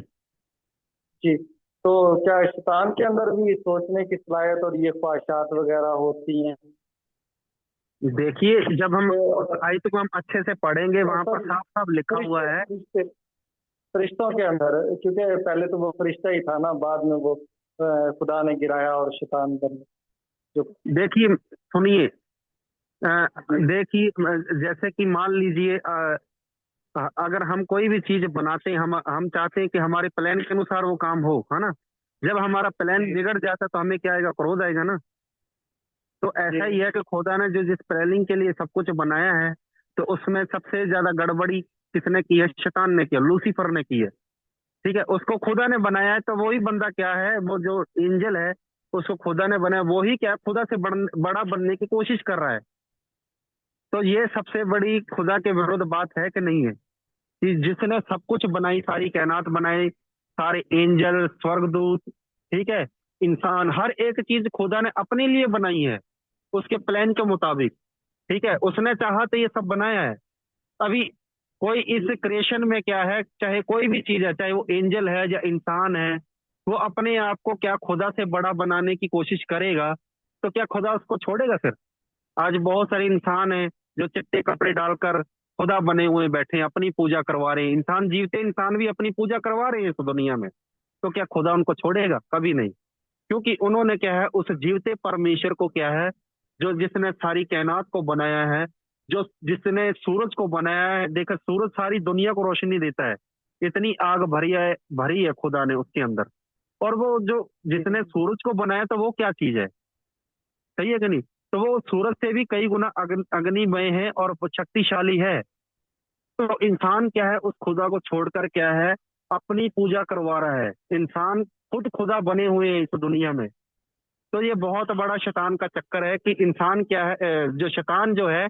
जी, तो क्या शैतान के अंदर भी सोचने की सलाहियत और ये ख्वाहिशात वगैरह होती हैं? देखिए, जब हम तो आयत को हम अच्छे से पढ़ेंगे, वहां पर सर, साफ साफ लिखा हुआ है। फरिश्तों के अंदर, क्योंकि पहले तो वो फरिश्ता ही था ना, बाद में वो खुदा ने गिराया और शैतान बन जो। देखिए, सुनिए, देखिए, जैसे कि मान लीजिए, अगर हम कोई भी चीज बनाते हैं, हम चाहते हैं कि हमारे प्लान के अनुसार वो काम हो, है ना। जब हमारा प्लान बिगड़ जाता है तो हमें क्या आएगा, क्रोध आएगा ना। तो ऐसा ही है कि खुदा ने जो जिस प्लानिंग के लिए सब कुछ बनाया है, तो उसमें सबसे ज्यादा गड़बड़ी किसने की है, शैतान ने किया, लूसीफर ने की है। ठीक है, उसको खुदा ने बनाया है, तो वही बंदा क्या है, वो जो एंजल है, उसको खुदा ने बनाया, वही क्या है, खुदा से बड़ा बनने की कोशिश कर रहा है। तो ये सबसे बड़ी खुदा के विरुद्ध बात है कि नहीं है, कि जिसने सब कुछ बनाई, सारी कायनात बनाई, सारे एंजल, स्वर्गदूत, ठीक है, इंसान, हर एक चीज खुदा ने अपने लिए बनाई है, उसके प्लान के मुताबिक। ठीक है, उसने चाहा तो ये सब बनाया है। अभी कोई इस क्रिएशन में क्या है, चाहे कोई भी चीज है, चाहे वो एंजल है या इंसान है, वो अपने आप को क्या खुदा से बड़ा बनाने की कोशिश करेगा, तो क्या खुदा उसको छोड़ेगा फिर? आज बहुत सारे इंसान हैं जो चिट्टे कपड़े डालकर खुदा बने हुए बैठे हैं, अपनी पूजा करवा रहे हैं। इंसान, जीवते इंसान भी अपनी पूजा करवा रहे हैं इस दुनिया में। तो क्या खुदा उनको छोड़ेगा? कभी नहीं। क्योंकि उन्होंने क्या है, उस जीवते परमेश्वर को क्या है, जो जिसने सारी कायनात को बनाया है, जो जिसने सूरज को बनाया है, देखा, सूरज सारी दुनिया को रोशनी देता है, इतनी आग भरी है खुदा ने उसके अंदर। और वो जो जिसने सूरज को बनाया, तो वो क्या चीज है, सही है कि नहीं? तो वो सूरज से भी कई गुना अग्निमय है और वो शक्तिशाली है। तो इंसान क्या है, उस खुदा को छोड़कर क्या है, अपनी पूजा करवा रहा है। इंसान खुद खुदा बने हुए हैं इस दुनिया में। तो ये बहुत बड़ा शैतान का चक्कर है कि इंसान क्या है, जो शैतान जो है,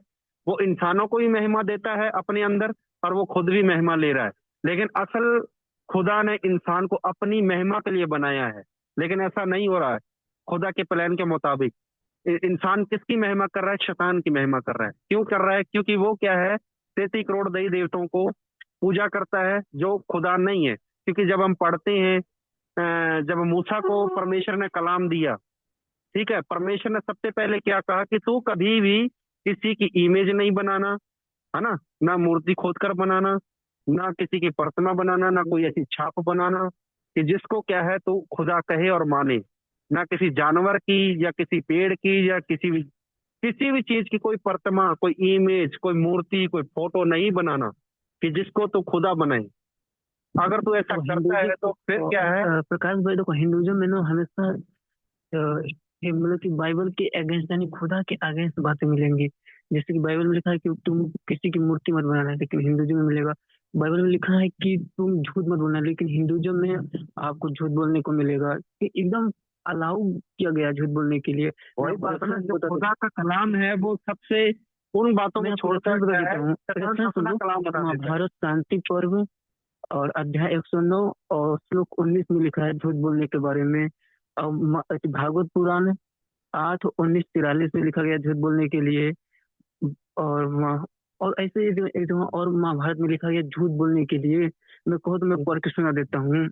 वो इंसानों को भी महिमा देता है अपने अंदर, और वो खुद भी महिमा ले रहा है। लेकिन असल खुदा ने इंसान को अपनी महिमा के लिए बनाया है, लेकिन ऐसा नहीं हो रहा है खुदा के प्लान के मुताबिक। इंसान किसकी महिमा कर रहा है? शैतान की महिमा कर रहा है। क्यों कर रहा है? क्योंकि वो क्या है, 33 करोड़ देवी देवताओं को पूजा करता है, जो खुदा नहीं है। क्योंकि जब हम पढ़ते हैं, जब मूसा को परमेश्वर ने कलाम दिया, ठीक है, परमेश्वर ने सबसे पहले क्या कहा कि तू कभी भी किसी की इमेज नहीं बनाना, है ना मूर्ति खोद कर बनाना, ना किसी की प्रतिमा बनाना, ना कोई ऐसी छाप बनाना कि जिसको क्या है तू खुदा कहे और माने। ना किसी जानवर की, या किसी पेड़ की, या किसी भी चीज की कोई प्रतिमा, कोई इमेज, कोई मूर्ति, कोई फोटो नहीं बनाना कि जिसको तू खुदा बनाए। अगर तू ऐसा तो करता है तो फिर क्या है। प्रकाश भाई देखो, हिंदुइज्म में ना हमेशा ये मतलब कि बाइबल के अगेंस्ट यानी खुदा के अगेंस्ट बातें मिलेंगी। जैसे कि बाइबल में लिखा है कि तुम किसी की मूर्ति मत बनाना, लेकिन हिंदुइज्म में मिलेगा। बाइबल में लिखा है कि तुम झूठ मत बोलना, लेकिन हिंदुइज्म में आपको झूठ बोलने को मिलेगा। कि एकदम अलाउ किया गया झूठ बोलने के लिए। वही मैं बात है ना, जो बता खुदा का कलाम है वो सबसे उन बातों मैं को आपको छोड़कर रेफरेंस बता क्या देता है, हूँ, शैतान रेफरेंस अपना सुनो। कलाम बना देता है। महाभारत शांति पर्व और अध्याय 109 और श्लोक 19 में लिखा है झूठ बोलने के बारे में। और भागवत पुराण 8:19-43 में लिखा गया झूठ बोलने के लिए। और और ऐसे एक जगह और महाभारत में लिखा गया झूठ बोलने के लिए। मैं कहूँ तो मैं पढ़ के सुना देता हूँ।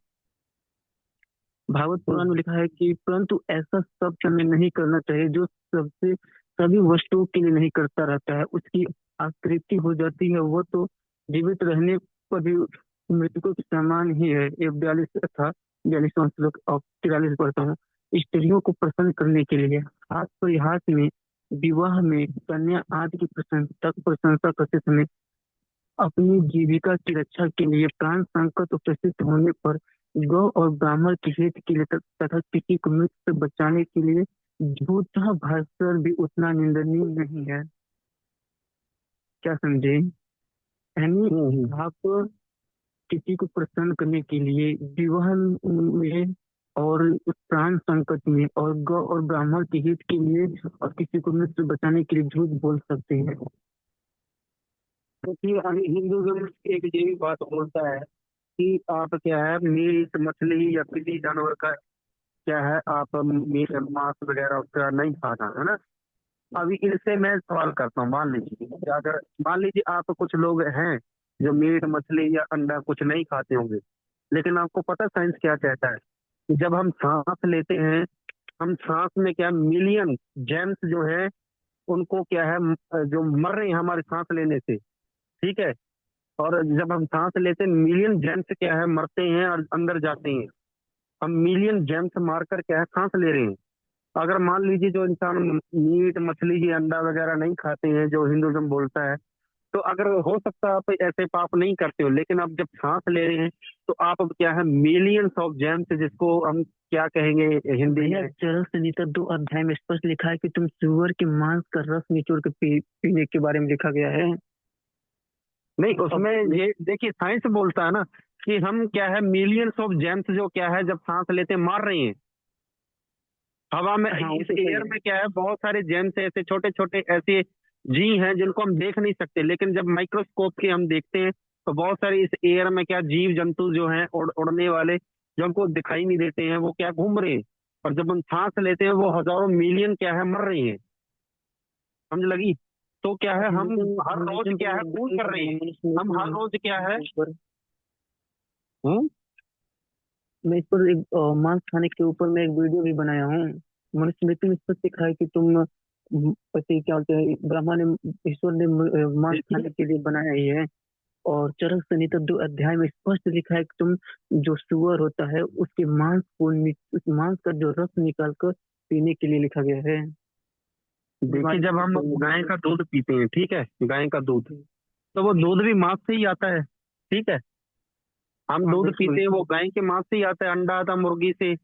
भागवत पुराण में लिखा है कि परंतु ऐसा सब समय नहीं करना चाहिए जो सबसे सभी वस्तुओं के लिए नहीं करता रहता है। उसकी आकृति हो जाती है, वो तो जीवित रहने पर भी मृतकों के समान ही है। ये 42वां श्लोक और 43 पढ़ता हूँ। स्त्रियों को प्रसन्न करने के लिए हाथ पर हाथ में विवाह में कन्या आदि की प्रशंसा करते समय अपनी जीविका की रक्षा के लिए प्राण संकट उपस्थित होने पर गौ और ब्राह्मण के हित के लिए तथा किसी को मृत्यु से बचाने के लिए झूठा भाषण भी उतना निंदनीय नहीं है। क्या समझे? यानी आप किसी को प्रसन्न करने के लिए विवाह में और प्राण संकट में और गौ और ब्राह्मण के हित के लिए और किसी को मृत्यु से बचाने के लिए झूठ बोल सकते हैं। क्योंकि हिंदुज्म एक ये भी बात बोलता है कि आप क्या है मीट मछली या किसी जानवर का क्या है आप मीट मांस वगैरह उसका नहीं खाना है ना। अभी इनसे मैं सवाल करता हूँ, मान लीजिए कि अगर मान लीजिए आप कुछ लोग हैं जो मीट मछली या अंडा कुछ नहीं खाते होंगे, लेकिन आपको पता साइंस क्या कहता है कि जब हम सांस लेते हैं, हम सांस में क्या मिलियन जेम्स जो है उनको क्या है जो मर रहे हैं हमारे सांस लेने से, ठीक है। और जब हम सांस लेते हैं मिलियन जेम्स क्या है मरते हैं और अंदर जाते हैं। हम मिलियन जेम्स मारकर क्या है सांस ले रहे हैं। अगर मान लीजिए जो इंसान मीट मछली की अंडा वगैरह नहीं खाते हैं जो हिंदुज्म बोलता है, तो अगर हो सकता है आप ऐसे पाप नहीं करते हो, लेकिन आप जब सांस ले रहे हैं तो आप अब क्या है मिलियंस ऑफ जेम्स जिसको हम क्या कहेंगे हिंदी भैया में। चरक संहिता 2 अध्याय में स्पष्ट लिखा है कि तुम सुअर के मांस का रस निचोड़ के पीने के बारे में लिखा गया है। नहीं, अब उसमें ये देखिए साइंस बोलता है ना कि हम क्या है मिलियंस ऑफ जेम्स जो क्या है जब सांस लेते हैं मार रहे हैं हवा में। हाँ वो इस तो सही एयर है। में क्या है बहुत सारे जेम्स ऐसे छोटे छोटे ऐसे जी हैं जिनको हम देख नहीं सकते, लेकिन जब माइक्रोस्कोप के हम देखते हैं तो बहुत सारे इस एयर में क्या जीव जंतु जो हैं उड़ने वाले जो हमको दिखाई नहीं देते हैं वो क्या घूम रहे हैं। और जब हम सांस लेते हैं वो हजारों मिलियन क्या है मर रहे हैं। समझ लगी? तो क्या है हम हर रोज हिंदुज्म क्या है खून कर रहे हैं। हम हर रोज क्या है हम्म मैं इस पर एक मांस खाने के ऊपर मैं एक वीडियो भी बनाया हूँ। मनुस्मृति में स्पष्ट लिखा है कि तुम पति क्या बोलते हैं ब्रह्मा ने ईश्वर ने मांस खाने के लिए बनाया ही है। और चरक संहिता 2 अध्याय में स्पष्ट लिखा है कि तुम जो सुअर होता है उसके मांस को उस मांस का जो रस निकाल कर पीने के लिए लिखा गया है। देखिए जब हम गाय का दूध पीते हैं, ठीक है, गाय का दूध तो वो दूध भी मांस से ही आता है, ठीक है। हम हाँ दूध बिल्कुल। पीते हैं वो गाय के मांस से ही आता है, अंडा आता है मुर्गी से।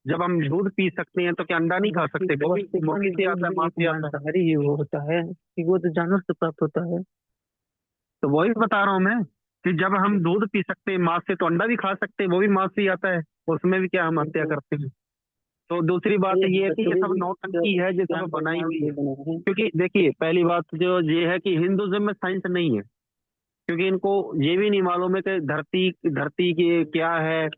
जब हम दूध पी सकते हैं तो क्या अंडा नहीं खा सकते? वो भी मुर्गी से आता है, मांस से आता है। मांसाहारी ही वो होता है कि वो तो जानवर से प्राप्त होता है। तो वही बता रहा हूँ मैं कि जब हम दूध पी सकते हैं मांस से तो अंडा भी खा सकते हैं, वो भी मांस से ही आता है। उसमें भी क्या हम हत्या करते हैं। तो दूसरी बात ये है कि ये सब नौटंकी है जो सब बनाई हुई है। क्योंकि देखिए पहली बात जो ये है कि हिंदुज्म में साइंस नहीं है, क्योंकि इनको ये भी नहीं मालूम है कि धरती धरती की क्या है।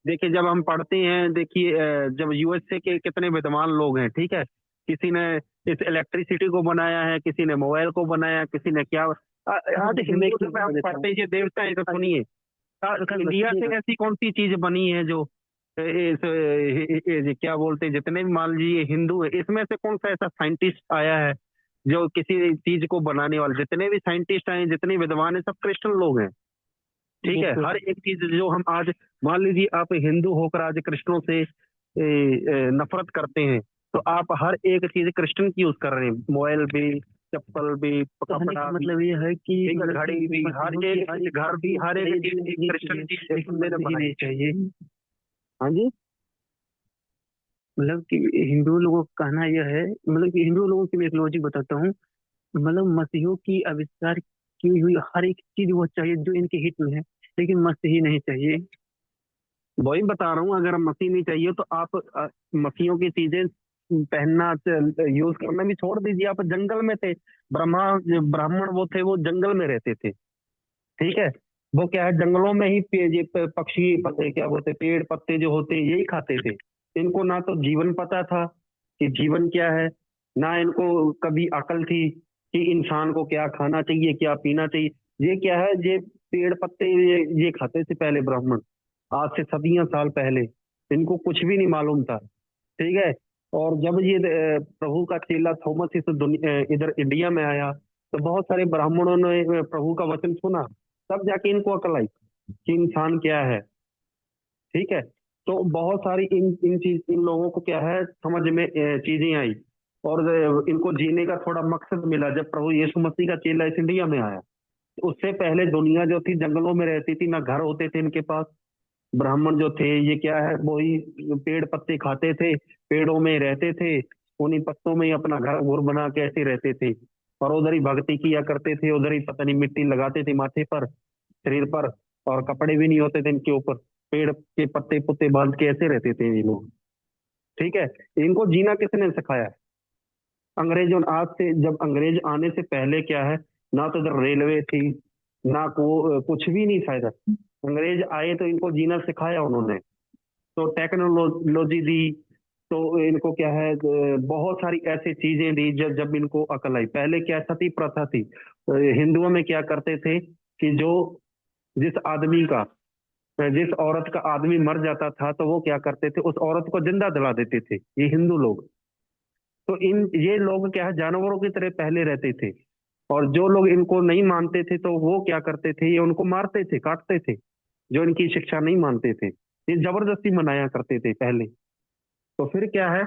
देखिए जब हम पढ़ते हैं, देखिए जब यूएसए के कितने विद्वान लोग हैं, ठीक है। किसी ने इस इलेक्ट्रिसिटी को बनाया है, किसी ने मोबाइल को बनाया, किसी ने क्या आज हिंदुज्म में हम पढ़ते हैं ये देवता है तो सुनिए इंडिया से ऐसी कौन सी चीज बनी है जो क्या बोलते हैं जितने भी मान लीजिए हिंदू है इसमें से कौन सा ऐसा साइंटिस्ट आया है जो किसी चीज को बनाने वाले? जितने भी साइंटिस्ट आए जितने विद्वान है सब क्रिश्चियन लोग हैं, ठीक है। हर एक चीज जो हम आज मान लीजिए आप हिंदू होकर आज कृष्णों से नफरत करते हैं तो आप हर एक चीज क्रिश्चियन की यूज कर रहे हैं, मोबाइल भी, चप्पल भी, कपड़ा भी, मतलब ये है कि ठीक है, घड़ी भी, हर एक घर भी, हर एक चीज क्रिश्चियन की बंदे ने बनाई चाहिए। हाँ जी। मतलब कि हिंदू लोगों का कहना यह है, मतलब कि हिंदू लोगों की मैं एक लॉजिक बताता हूँ। मतलब मसीहों की आविष्कार की हुई हर एक चीज वो चाहिए जो इनके हित में है, लेकिन मसीही नहीं चाहिए। वही बता रहा हूँ अगर मसीह नहीं चाहिए तो आप मसीहों की चीजें पहनना यूज करना भी छोड़ दीजिए। आप जंगल में थे, जो ब्राह्मण वो थे वो जंगल में रहते थे, ठीक है। वो क्या है जंगलों में ही ये पक्षी पत्ते क्या बोलते पेड़ पत्ते जो होते हैं यही खाते थे। इनको ना तो जीवन पता था कि जीवन क्या है, ना इनको कभी अकल थी कि इंसान को क्या खाना चाहिए क्या पीना चाहिए। ये क्या है ये पेड़ पत्ते ये खाते थे पहले ब्राह्मण, आज से सदियों साल पहले। इनको कुछ भी नहीं मालूम था, ठीक है। और जब ये प्रभु का चेला थॉमस इधर इंडिया में आया तो बहुत सारे ब्राह्मणों ने प्रभु का वचन सुना, तब जाके इनको अकल आई कि इंसान क्या है, ठीक है। तो बहुत सारी इन इन लोगों को क्या है समझ में चीजें आई। और इनको जीने का थोड़ा मकसद मिला जब प्रभु यीशु मसीह का चेला इस इंडिया में आया। उससे पहले दुनिया जो थी जंगलों में रहती थी, ना घर होते थे इनके पास। ब्राह्मण जो थे ये क्या है, वही पेड़ पत्ते खाते थे, पेड़ों में रहते थे, उन्हीं पत्तों में ही अपना घर घुर बना के ऐसे रहते थे। और उधर ही भक्ति किया करते थे, उधर ही पता नहीं मिट्टी लगाते थे माथे पर, शरीर पर, और कपड़े भी नहीं होते थे इनके ऊपर, पेड़ के पत्ते पुत्ते बांध के ऐसे रहते थे ये लोग। ठीक है, इनको जीना किसने सिखाया? अंग्रेजों ने। आज से जब अंग्रेज आने से पहले क्या है, ना तो इधर रेलवे थी, ना को कुछ भी नहीं था इधर। अंग्रेज आए तो इनको जीना सिखाया उन्होंने, तो टेक्नोलॉजी दी, तो इनको क्या है, बहुत सारी ऐसी चीजें दी जब जब इनको अकल आई। पहले क्या सती प्रथा थी। हिंदुओं में क्या करते थे कि जो जिस आदमी का जिस औरत का आदमी मर जाता था तो वो क्या करते थे, उस औरत को जिंदा जला देते थे ये हिंदू लोग। तो इन ये लोग क्या है, जानवरों की तरह पहले रहते थे। और जो लोग इनको नहीं मानते थे तो वो क्या करते थे, ये उनको मारते थे, काटते थे, जो इनकी शिक्षा नहीं मानते थे। ये जबरदस्ती मनाया करते थे पहले। तो फिर क्या है,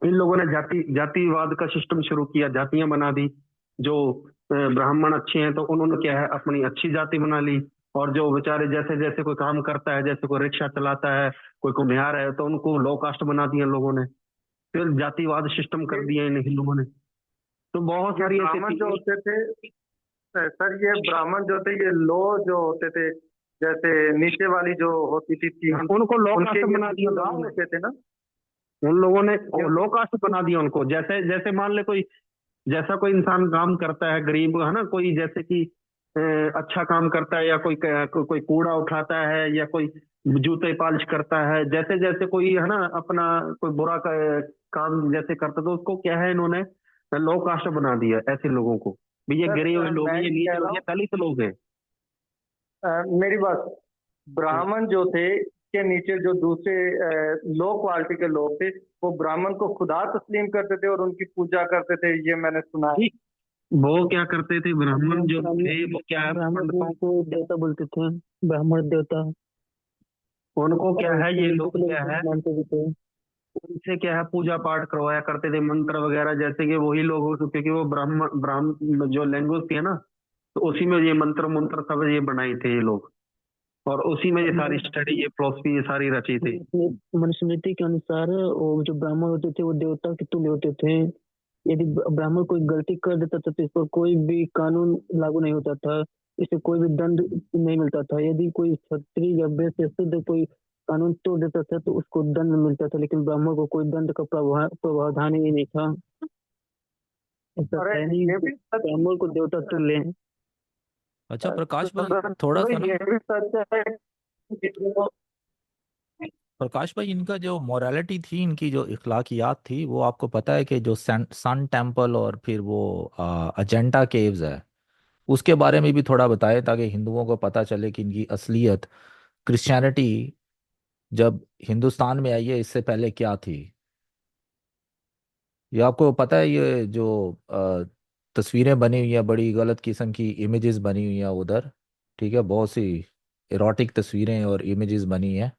इन लोगों ने जातिवाद का सिस्टम शुरू किया, जातियां बना दी। जो ब्राह्मण अच्छे हैं तो उन्होंने क्या है अपनी अच्छी जाति बना ली। और जो बेचारे जैसे जैसे कोई काम करता है, जैसे कोई रिक्शा चलाता है, कोई कुम्हार है, तो उनको लो कास्ट बना दिया इन लोगों ने। फिर जातिवाद सिस्टम कर दिया इन लोगों ने। तो बहुत ये सारी ऐसी ब्राह्मण जो चीजें। होते थे, सर ये ब्राह्मण जो थे, ये लो जो होते थे, जैसे नीचे वाली जो होती थी टीम, उनको लो उनके कास्ट ये बना दिया गुलाम उन्होंने। होते थे ना। उन लोगों ने ये लो कास्ट बना दिया उनको। जैसे जैसे मान ले कोई, जैसा कोई इंसान काम करता है गरीब है ना, कोई जैसे कि अच्छा काम करता है, या कोई कूड़ा उठाता है, या कोई जूते पॉलिश करता है, जैसे जैसे कोई है ना अपना कोई बुरा काम जैसे करता, तो उसको क्या है इन्होंने लो कास्ट बना दिया ऐसे लोगों को। भी ये सर गिरे हुए लोग मैं हैं, ये ये नीच कह रहा लोग, हूँ, ये दलित लोग हैं। मेरी बात, ब्राह्मण जो थे के नीचे जो दूसरे लो क्वालिटी के लोग थे, वो ब्राह्मण को खुदा तस्लीम करते थे और उनकी पूजा करते थे, ये मैंने सुना है। ठीक। वो क्या करते थे ब्राह्मण जो ब्राह्मण थे, वो क्या है ब्राह्मण पंडितों, को देवता बोलते थे, ब्राह्मण देवता। उनको क्या और है, उसको ये हिंदू लोग के लोग क्या भी है, मानते भी थे। उनसे क्या है पूजा पाठ करवाया करते थे, मंत्र वगैरह, जैसे कि वही लोग क्योंकि वो ब्राह्मण ब्राह्मण जो लैंग्वेज थी है ना, तो उसी में ये मंत्र मंत्र सब ये बनाए थे ये लोग। और उसी में ये सारी स्टडी, ये फिलोसफी ये सारी रची थी। मनुस्मृति के अनुसार वो जो ब्राह्मण होते थे वो देवता के तुल्य होते थे। यदि ब्राह्मण कोई गलती कर देता था तो इस पर कोई भी कानून लागू नहीं होता था, इसे कोई भी दंड नहीं मिलता था। यदि कोई क्षत्रिय या वैश्य शुद्ध कोई कानून तोड़ देता था तो उसको दंड मिलता था, लेकिन ब्राह्मण को कोई दंड का प्रावधान ही नहीं था। ऐसा अरे है नहीं, ये भी सच, ब्राह्मण को देवता तुल्य है। अच्छा प्रकाश भाई, सर थोड़ा सा ना, ये भी सच है कि जो प्रकाश भाई, इनका जो मोरालिटी थी, इनकी जो इखलाकियात थी, वो आपको पता है कि जो सन टेम्पल और फिर वो अजंता केव्स है, उसके बारे में भी थोड़ा बताएं ताकि हिंदुओं को पता चले कि इनकी असलियत, क्रिश्चियनिटी जब हिंदुस्तान में आई है इससे पहले क्या थी। ये आपको पता है, ये जो तस्वीरें बनी हुई हैं, बड़ी गलत किस्म की इमेजेस बनी हुई हैं उधर, ठीक है, बहुत सी इरोटिक तस्वीरें और इमेजेस बनी हैं।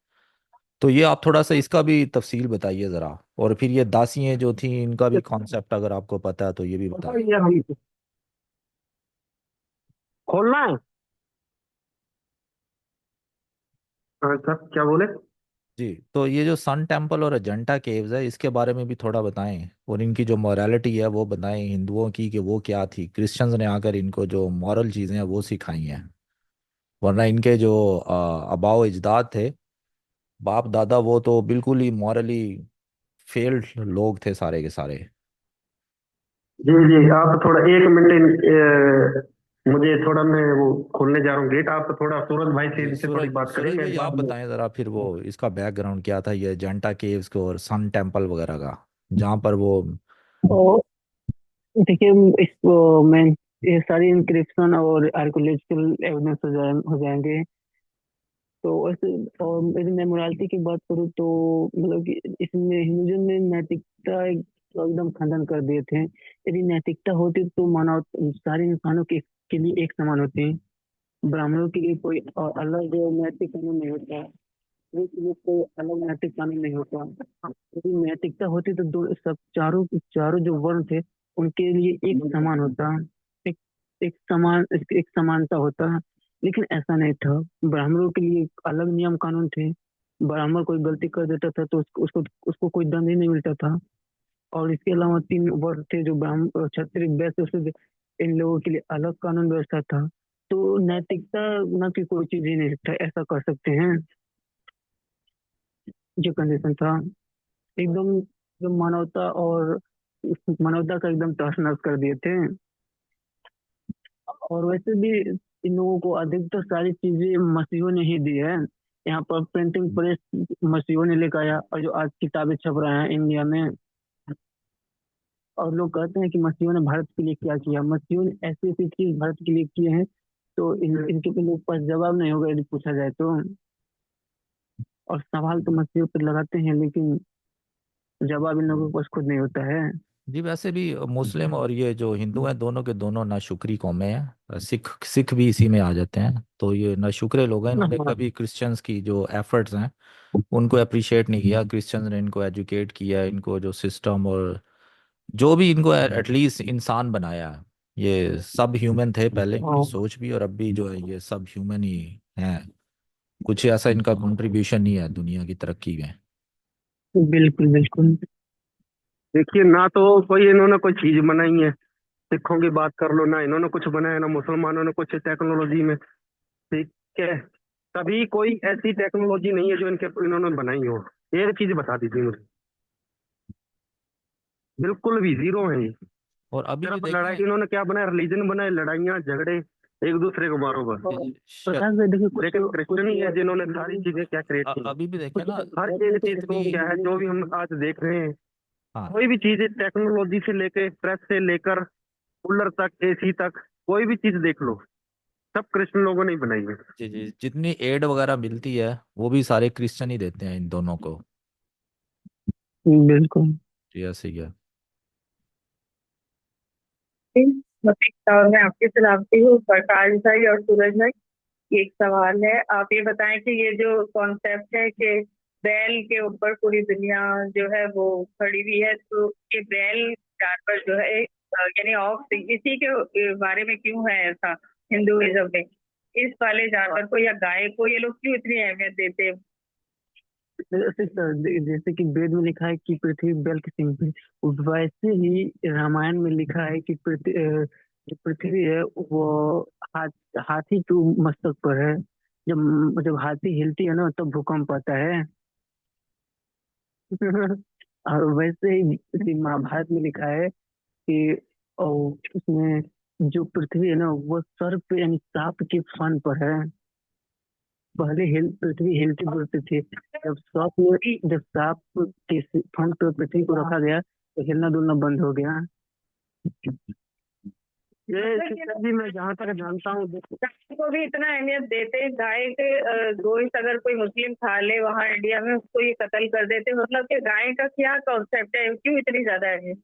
तो ये आप थोड़ा सा इसका भी तफसील बताइए ज़रा, और फिर ये दासियाँ जो थी इनका भी कॉन्सेप्ट अगर आपको पता है तो ये भी पता बताएं। ये हम खोलना है। अच्छा क्या बोले? जी, तो ये जो सन टेम्पल और अजंता केव्स है इसके बारे में भी थोड़ा बताएं, और इनकी जो मॉरलिटी है वो बताएं हिंदुओं की कि वो क्या थी, क्रिश्चियंस ने आकर इनको जो मॉरल चीज़ें हैं वो सिखाई हैं। वरना इनके जो आबाओ अजदाद थे, बाप दादा, वो तो बिल्कुल ही मॉरली फेल्ड लोग थे सारे के सारे। जी जी, आप थोड़ा 1 मिनट मुझे थोड़ा, मैं वो खोलने जा रहा हूँ गेट। आप थोड़ा सूरज भाई से जी, इनसे थोड़ी सूरज बात सूरज करेंगे भाई आप बाद में। बताएं ज़रा फिर वो इसका बैकग्राउंड क्या था, ये अजंता केव्स को और सन टेम्पल वगैरह का, जहाँ पर वो। और देखिए, इस में ये सारी इंक्रिप्शन और आर्कोलॉजिकल एविडेंस हो जाएंगे। तो ऐसे, और यदि मैं मोरालिटी की बात करूँ तो मतलब कि इसमें हिंदुइज्म ने नैतिकता एकदम खंडन कर दिए थे। यदि नैतिकता होती तो मानव सारे इंसानों के लिए एक समान होती। ब्राह्मणों के लिए कोई और अलग नैतिक कानून नहीं होता। वो कोई अलग नैतिक कानून नहीं होता। यदि नैतिकता होती तो दो सब चारों चारों जो वर्ण थे उनके लिए एक समान होता, एक एक समानता होता। लेकिन ऐसा नहीं था। ब्राह्मणों के लिए एक अलग नियम कानून थे। ब्राह्मण कोई गलती कर देता था तो उसको उसको कोई दंड ही नहीं मिलता था। और इसके अलावा तीन वर्ग थे जो ब्राह्मण क्षत्रिय वैश्य उसमें इन लोगों के लिए अलग कानून व्यवस्था था। तो नैतिकता न की कोई चीज ही नहीं था, ऐसा कर सकते हैं। जो कंडीशन था एकदम, जो मानवता का एकदम तहस नहस कर दिए थे। और वैसे भी इन लोगों को अधिकतर सारी चीजें मसीहों ने ही दी है। यहाँ पर प्रिंटिंग प्रेस मसीहों ने लेकर आया, और जो आज किताबें छप रहे हैं इंडिया में। और लोग कहते हैं कि मसीहों ने भारत के लिए क्या किया, मसीहों ने ऐसी ऐसी चीज भारत के लिए किए हैं। तो इनके पे लोग पास जवाब नहीं होगा यदि पूछा जाए तो। और सवाल तो मसीहों पर लगाते हैं, लेकिन जवाब इन लोगों के पास खुद नहीं होता है। जी, वैसे भी मुस्लिम और ये जो हिंदू हैं दोनों के दोनों नाशुक्री कौमें हैं। सिख सिख भी इसी में आ जाते हैं। तो ये नाशुक्रे लोग हैं, इन्होंने हाँ। कभी क्रिश्चियंस की जो एफर्ट्स हैं उनको अप्रिशिएट नहीं किया। क्रिश्चियंस ने इनको एजुकेट किया, इनको जो सिस्टम और जो भी इनको एटलीस्ट इंसान बनाया है। ये सब ह्यूमन थे पहले, इनकी हाँ, सोच भी, और अब भी जो है ये सब ह्यूमन ही हैं। कुछ ऐसा इनका कंट्रीब्यूशन नहीं है दुनिया की तरक्की में। बिल्कुल बिल्कुल। देखिए, ना तो कोई इन्होंने कोई चीज बनाई है। सिखों की बात कर लो, ना इन्होंने कुछ बनाया, ना मुसलमानों ने कुछ टेक्नोलॉजी में। ठीक है। कभी कोई ऐसी टेक्नोलॉजी नहीं है जो इनके इन्होंने बनाई हो। एक चीज बता दीजिए मुझे। बिल्कुल भी जीरो है ये। और अभी भी सिर्फ लड़ाई, देखें। इन्होंने क्या बनाया, रिलीजन बनाए, लड़ाइयाँ झगड़े, एक दूसरे को मारो बस। श- प्रकाश भाई देखिए, कुछ लेकिन कुछ क्रिश्चियन ही है जिन्होंने सारी चीजें क्या क्रिएट की। अभी भी देखें कुछ ना। हर धर्म एक तो चीज ऐसे को हैं क्या है जो भी हम आज देख रहे हैं, हाँ कोई भी चीज टेक्नोलॉजी से लेके, प्रेस से लेकर, कूलर तक, एसी तक, कोई भी चीज देख लो, सब क्रिश्चियन लोगों ने ही बनाई है। जी जी, जितनी एड वगैरह मिलती है वो भी सारे क्रिश्चियन ही देते हैं इन दोनों को। बिल्कुल। जी ऐसे ही है। और मैं आपकी सलामती हूँ प्रकाश भाई और सूरज भाई। एक सवाल है, आप ये बताएं कि ये जो कॉन्सेप्ट है कि बैल के ऊपर पूरी दुनिया जो है वो खड़ी हुई है, तो ये बैल जानवर जो है यानी ऑक्स, इसी के बारे में क्यों है ऐसा हिंदुइज्म में? इस वाले जानवर को या गाय को ये लोग क्यों इतनी अहमियत देते हैं? जैसे कि वेद में लिखा है कि पृथ्वी बैल की सिंग पे, वैसे ही रामायण में लिखा है कि जो पृथ्वी है वो हाथ हाथी के मस्तक पर है। जब जब हाथी हिलती है ना तब भूकंप आता है। और वैसे ही इसी महाभारत में लिखा है कि उसमें जो पृथ्वी है ना वो सर्प यानी सांप के फन पर है। पहले पृथ्वी हिलती डुलती थी। जब सांप के फन पर पृथ्वी को रखा गया तो हिलना डुलना बंद हो गया। ये शिक्षा जी, मैं जहाँ तक जानता हूँ, देखो, गाय को भी इतना अहमियत देते हैं, गाय के गोश्त अगर कोई मुस्लिम खा ले वहाँ इंडिया में उसको ये कत्ल कर देते, मतलब कि गाय का क्या कॉन्सेप्ट है, क्यों इतनी ज्यादा अहमियत?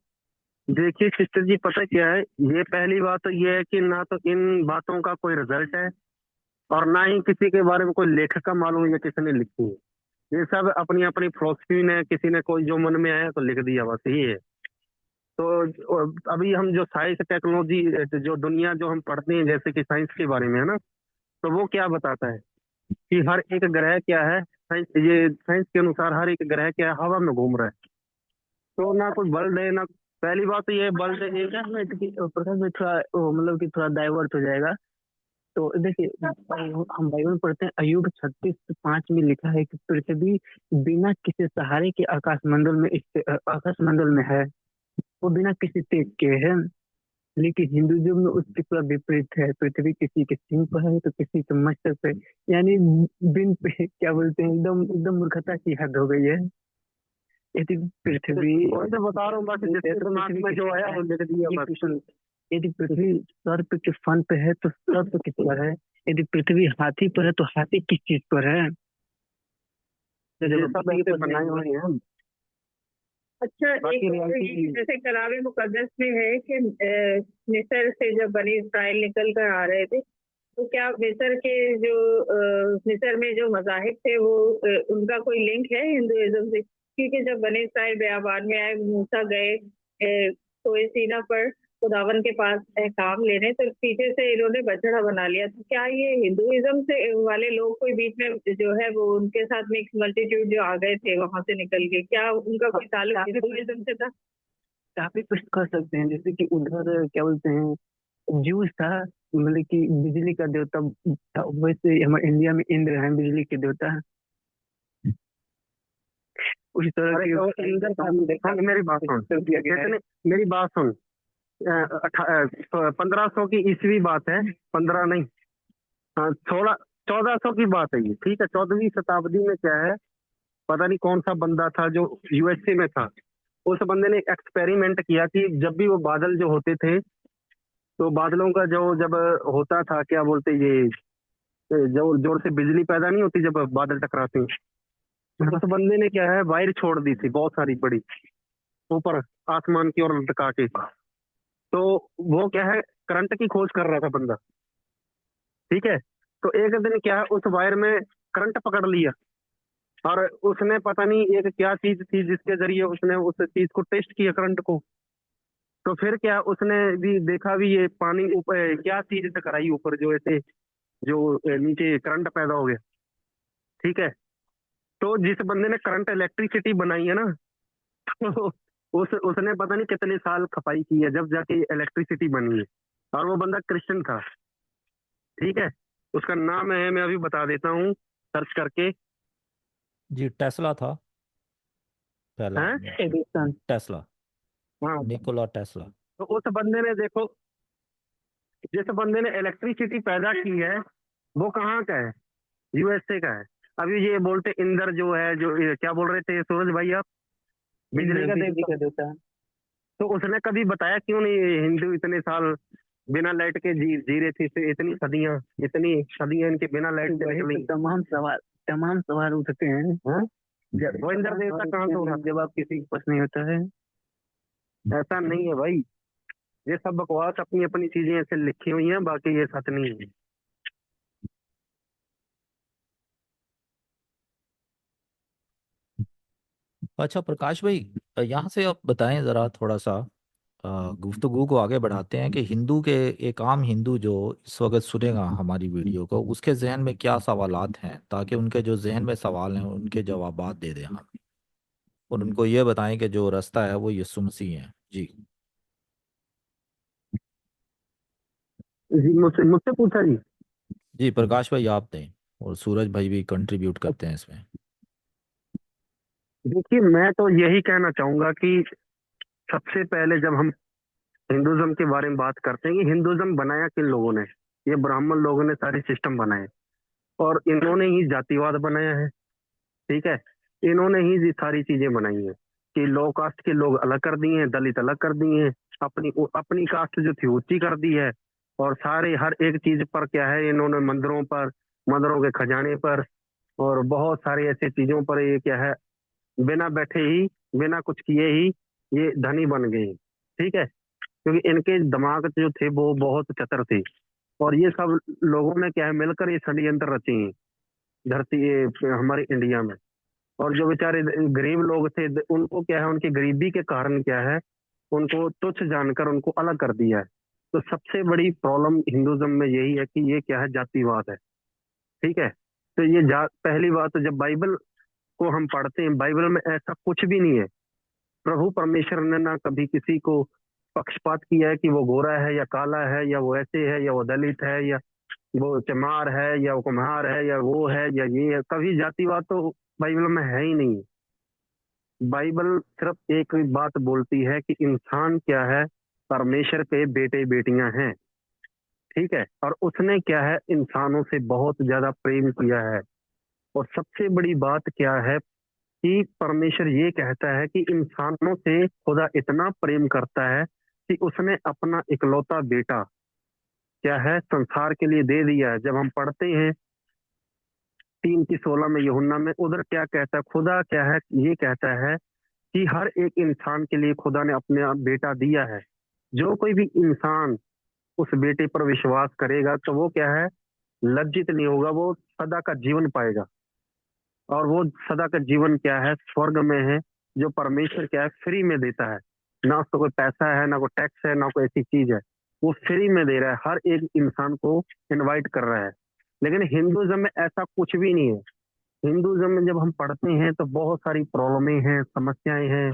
देखिए सिस्टर जी, पता क्या है, ये पहली बात तो ये है कि ना तो इन बातों का कोई रिजल्ट है, और ना ही किसी के बारे में कोई लेखक का मालूम है या किसी ने लिखी है। ये सब अपनी अपनी फिलोसफी ने, किसी ने कोई जो मन में आया तो लिख दिया, बस यही है। तो अभी हम जो साइंस टेक्नोलॉजी, जो दुनिया जो हम पढ़ते हैं जैसे कि साइंस के बारे में है ना, तो वो क्या बताता है कि हर एक ग्रह क्या है। साइंस, ये साइंस के अनुसार हर एक ग्रह क्या है, हवा में घूम रहा है। तो ना कोई बल्ब है ना। पहली बात तो ये बल्ब है एक। प्रकाश में थोड़ा मतलब कि थोड़ा डाइवर्ट हो जाएगा। तो देखिए, हम बाइबल में पढ़ते हैं अय्यूब 36:5 में लिखा है कि पृथ्वी बिना किसी सहारे के आकाश मंडल में है। वो बिना किसी तेज के है। लेकिन हिंदुइज्म में उसके पूरा विपरीत है, पृथ्वी किसी के सिंह पर है तो किसी के मस्तक पे। यानी बिन पे क्या बोलते हैं, एकदम एकदम मूर्खता की हद हो गई है। यदि पृथ्वी वही तो बता रहा हूँ, बस जिसके दिमाग में जो आया वो लिख दिया ये बस। क्वेश्चन, यदि पृथ्वी सर्प के फन पे है तो सर्प किस पर है? यदि पृथ्वी हाथी पर है तो हाथी किस चीज पर है? तो ये जब सब ऐसे बनाए हुए हैं। अच्छा, बाकी एक और रियलिटी ये जैसे कलाम मुकद्दस में है कि मिस्र से जब बनी इसराइल निकल कर आ रहे थे तो क्या मिस्र के जो मिस्र में जो मज़ाहिब थे वो उनका कोई लिंक है हिंदुइज्म से? क्योंकि जब बनी इसराइल बियाबान में आए, मूसा गए कोई सीना पर खुदावन के पास काम लेने, तो पीछे से इन्होंने बछड़ा बना लिया। तो क्या ये हिंदुइज्म से वाले लोग कोई बीच में जो है वो उनके साथ मिक्स मल्टीट्यूड जो आ गए थे वहां से निकल के, क्या उनका कोई ताल्लुक हिंदुइज्म से था? काफी कुछ कर सकते हैं, जैसे कि उधर क्या बोलते हैं, ज्यूस था, मतलब कि बिजली का देवता था। वैसे हमारे इंडिया में इंद्र है, बिजली के देवता। उस तरह अरे की वो इंद्र था, देखो मेरी बात सुन, कितने मेरी बात सुन, 1500 की ईस्वी बात है, 15 नहीं, हाँ 16 1400 की बात है ये, ठीक है। 14वीं शताब्दी में क्या है, पता नहीं कौन सा बंदा था जो यूएसए में था, उस बंदे ने एक्सपेरिमेंट किया कि जब भी वो बादल जो होते थे, तो बादलों का जो जब होता था, क्या बोलते ये, जोर जोर से बिजली पैदा नहीं होती जब बादल टकराते हैं, तो उस बंदे ने क्या है वायर छोड़ दी थी बहुत सारी बड़ी ऊपर आसमान की ओर लटका के। तो वो क्या है करंट की खोज कर रहा था बंदा, ठीक है। तो एक दिन क्या है उस वायर में करंट पकड़ लिया, और उसने पता नहीं एक क्या चीज थी जिसके जरिए उसने उस चीज को टेस्ट किया करंट को। तो फिर क्या उसने भी देखा भी ये पानी ऊपर क्या चीज टकराई ऊपर जो ऐसे जो नीचे करंट पैदा हो गया, ठीक है। तो जिस बंदे ने करंट इलेक्ट्रिसिटी बनाई है ना, तो उसने पता नहीं कितने साल खपाई की है जब जाके इलेक्ट्रिसिटी बनी है, और वो बंदा क्रिश्चियन था, ठीक है। उसका नाम है, मैं अभी बता देता हूँ सर्च करके। जी टेस्ला था पहला। हैं, एडिसन। टेस्ला, हाँ। Nikola Tesla. तो उस बंदे ने देखो, जिस बंदे ने इलेक्ट्रिसिटी पैदा की है वो कहाँ का है, यूएसए का है। अभी ये बोलते इंदर जो है, जो ये क्या बोल रहे थे सूरज भाई आप, बिजली का बिजली देवता। का देवता। तो उसने कभी बताया क्यों नहीं ये हिंदू इतने साल बिना लाइट के जी रहे थे, इतनी सदियां इनके बिना लाइट के वही निकली। तो तमाम सवाल उठते हैं। हाँ? वो इंद्र देवता कहाँ से हो रहा? जब आप किसी के पास नहीं होता है। ऐसा नहीं है भाई, ये सब बकवास, अपनी अपनी चीजें ऐसे लिखी हुई हैं, बाकी ये सच नहीं है। अच्छा प्रकाश भाई, यहाँ से आप बताएं ज़रा थोड़ा सा, गुफ्तगू को आगे बढ़ाते हैं कि हिंदू के, एक आम हिंदू जो इस वक्त सुनेगा हमारी वीडियो को, उसके जहन में क्या सवालात हैं, ताकि उनके जो जहन में सवाल हैं उनके जवाबात दे दें हम, और उनको ये बताएं कि जो रास्ता है वो यीशु मसीह है। जी। जी मुझसे मुझसे पूछा जी। जी प्रकाश भाई आप दें, और सूरज भाई भी कंट्रीब्यूट करते हैं इसमें। देखिए मैं तो यही कहना चाहूंगा कि सबसे पहले जब हम हिंदुज्म के बारे में बात करते हैं कि हिंदुज्म बनाया किन लोगों ने, ये ब्राह्मण लोगों ने सारे सिस्टम बनाए, और इन्होंने ही जातिवाद बनाया है, ठीक है। इन्होंने ही ये सारी चीजें बनाई हैं कि लो कास्ट के लोग अलग कर दिए हैं, दलित अलग कर दिए हैं, अपनी अपनी कास्ट जो थी ऊंची कर दी है, और सारे हर एक चीज पर क्या है इन्होंने मंदिरों पर, मंदिरों के खजाने पर, और बहुत सारी ऐसी चीजों पर ये क्या है बिना बैठे ही, बिना कुछ किए ही ये धनी बन गए, ठीक है। क्योंकि इनके दिमाग जो थे वो बहुत चतुर थे, और ये सब लोगों ने क्या है मिलकर ये षड्यंत्र रचे हैं धरती ये हमारे इंडिया में। और जो बेचारे गरीब लोग थे उनको क्या है उनकी गरीबी के कारण क्या है उनको तुच्छ जानकर उनको अलग कर दिया है। तो सबसे बड़ी प्रॉब्लम हिंदुज्म में यही है कि ये क्या है जातिवाद है, ठीक है। तो ये पहली बात तो जब बाइबल को हम पढ़ते हैं, बाइबल में ऐसा कुछ भी नहीं है। प्रभु परमेश्वर ने ना कभी किसी को पक्षपात किया है कि वो गोरा है या काला है, या वो ऐसे है या वो दलित है, या वो चमार है या वो कुम्हार है, या वो है या ये है। कभी जातिवाद तो बाइबल में है ही नहीं। बाइबल सिर्फ एक बात बोलती है कि इंसान क्या है परमेश्वर के बेटे बेटियां हैं, ठीक है। और उसने क्या है इंसानों से बहुत ज्यादा प्रेम किया है। और सबसे बड़ी बात क्या है कि परमेश्वर ये कहता है कि इंसानों से खुदा इतना प्रेम करता है कि उसने अपना इकलौता बेटा क्या है संसार के लिए दे दिया है। जब हम पढ़ते हैं 3:16 में यूहन्ना में, उधर क्या कहता है खुदा, क्या है ये कहता है कि हर एक इंसान के लिए खुदा ने अपने आप बेटा दिया है। जो कोई भी इंसान उस बेटे पर विश्वास करेगा तो वो क्या है लज्जित नहीं होगा, वो सदा का जीवन पाएगा। और वो सदा का जीवन क्या है, स्वर्ग में है, जो परमेश्वर क्या है फ्री में देता है। ना उसका कोई पैसा है, ना कोई टैक्स है, ना कोई ऐसी चीज है, वो फ्री में दे रहा है, हर एक इंसान को इनवाइट कर रहा है। लेकिन हिंदुइज्म में ऐसा कुछ भी नहीं है। हिंदुइज्म में जब हम पढ़ते हैं तो बहुत सारी प्रॉब्लमें हैं, समस्याएं हैं,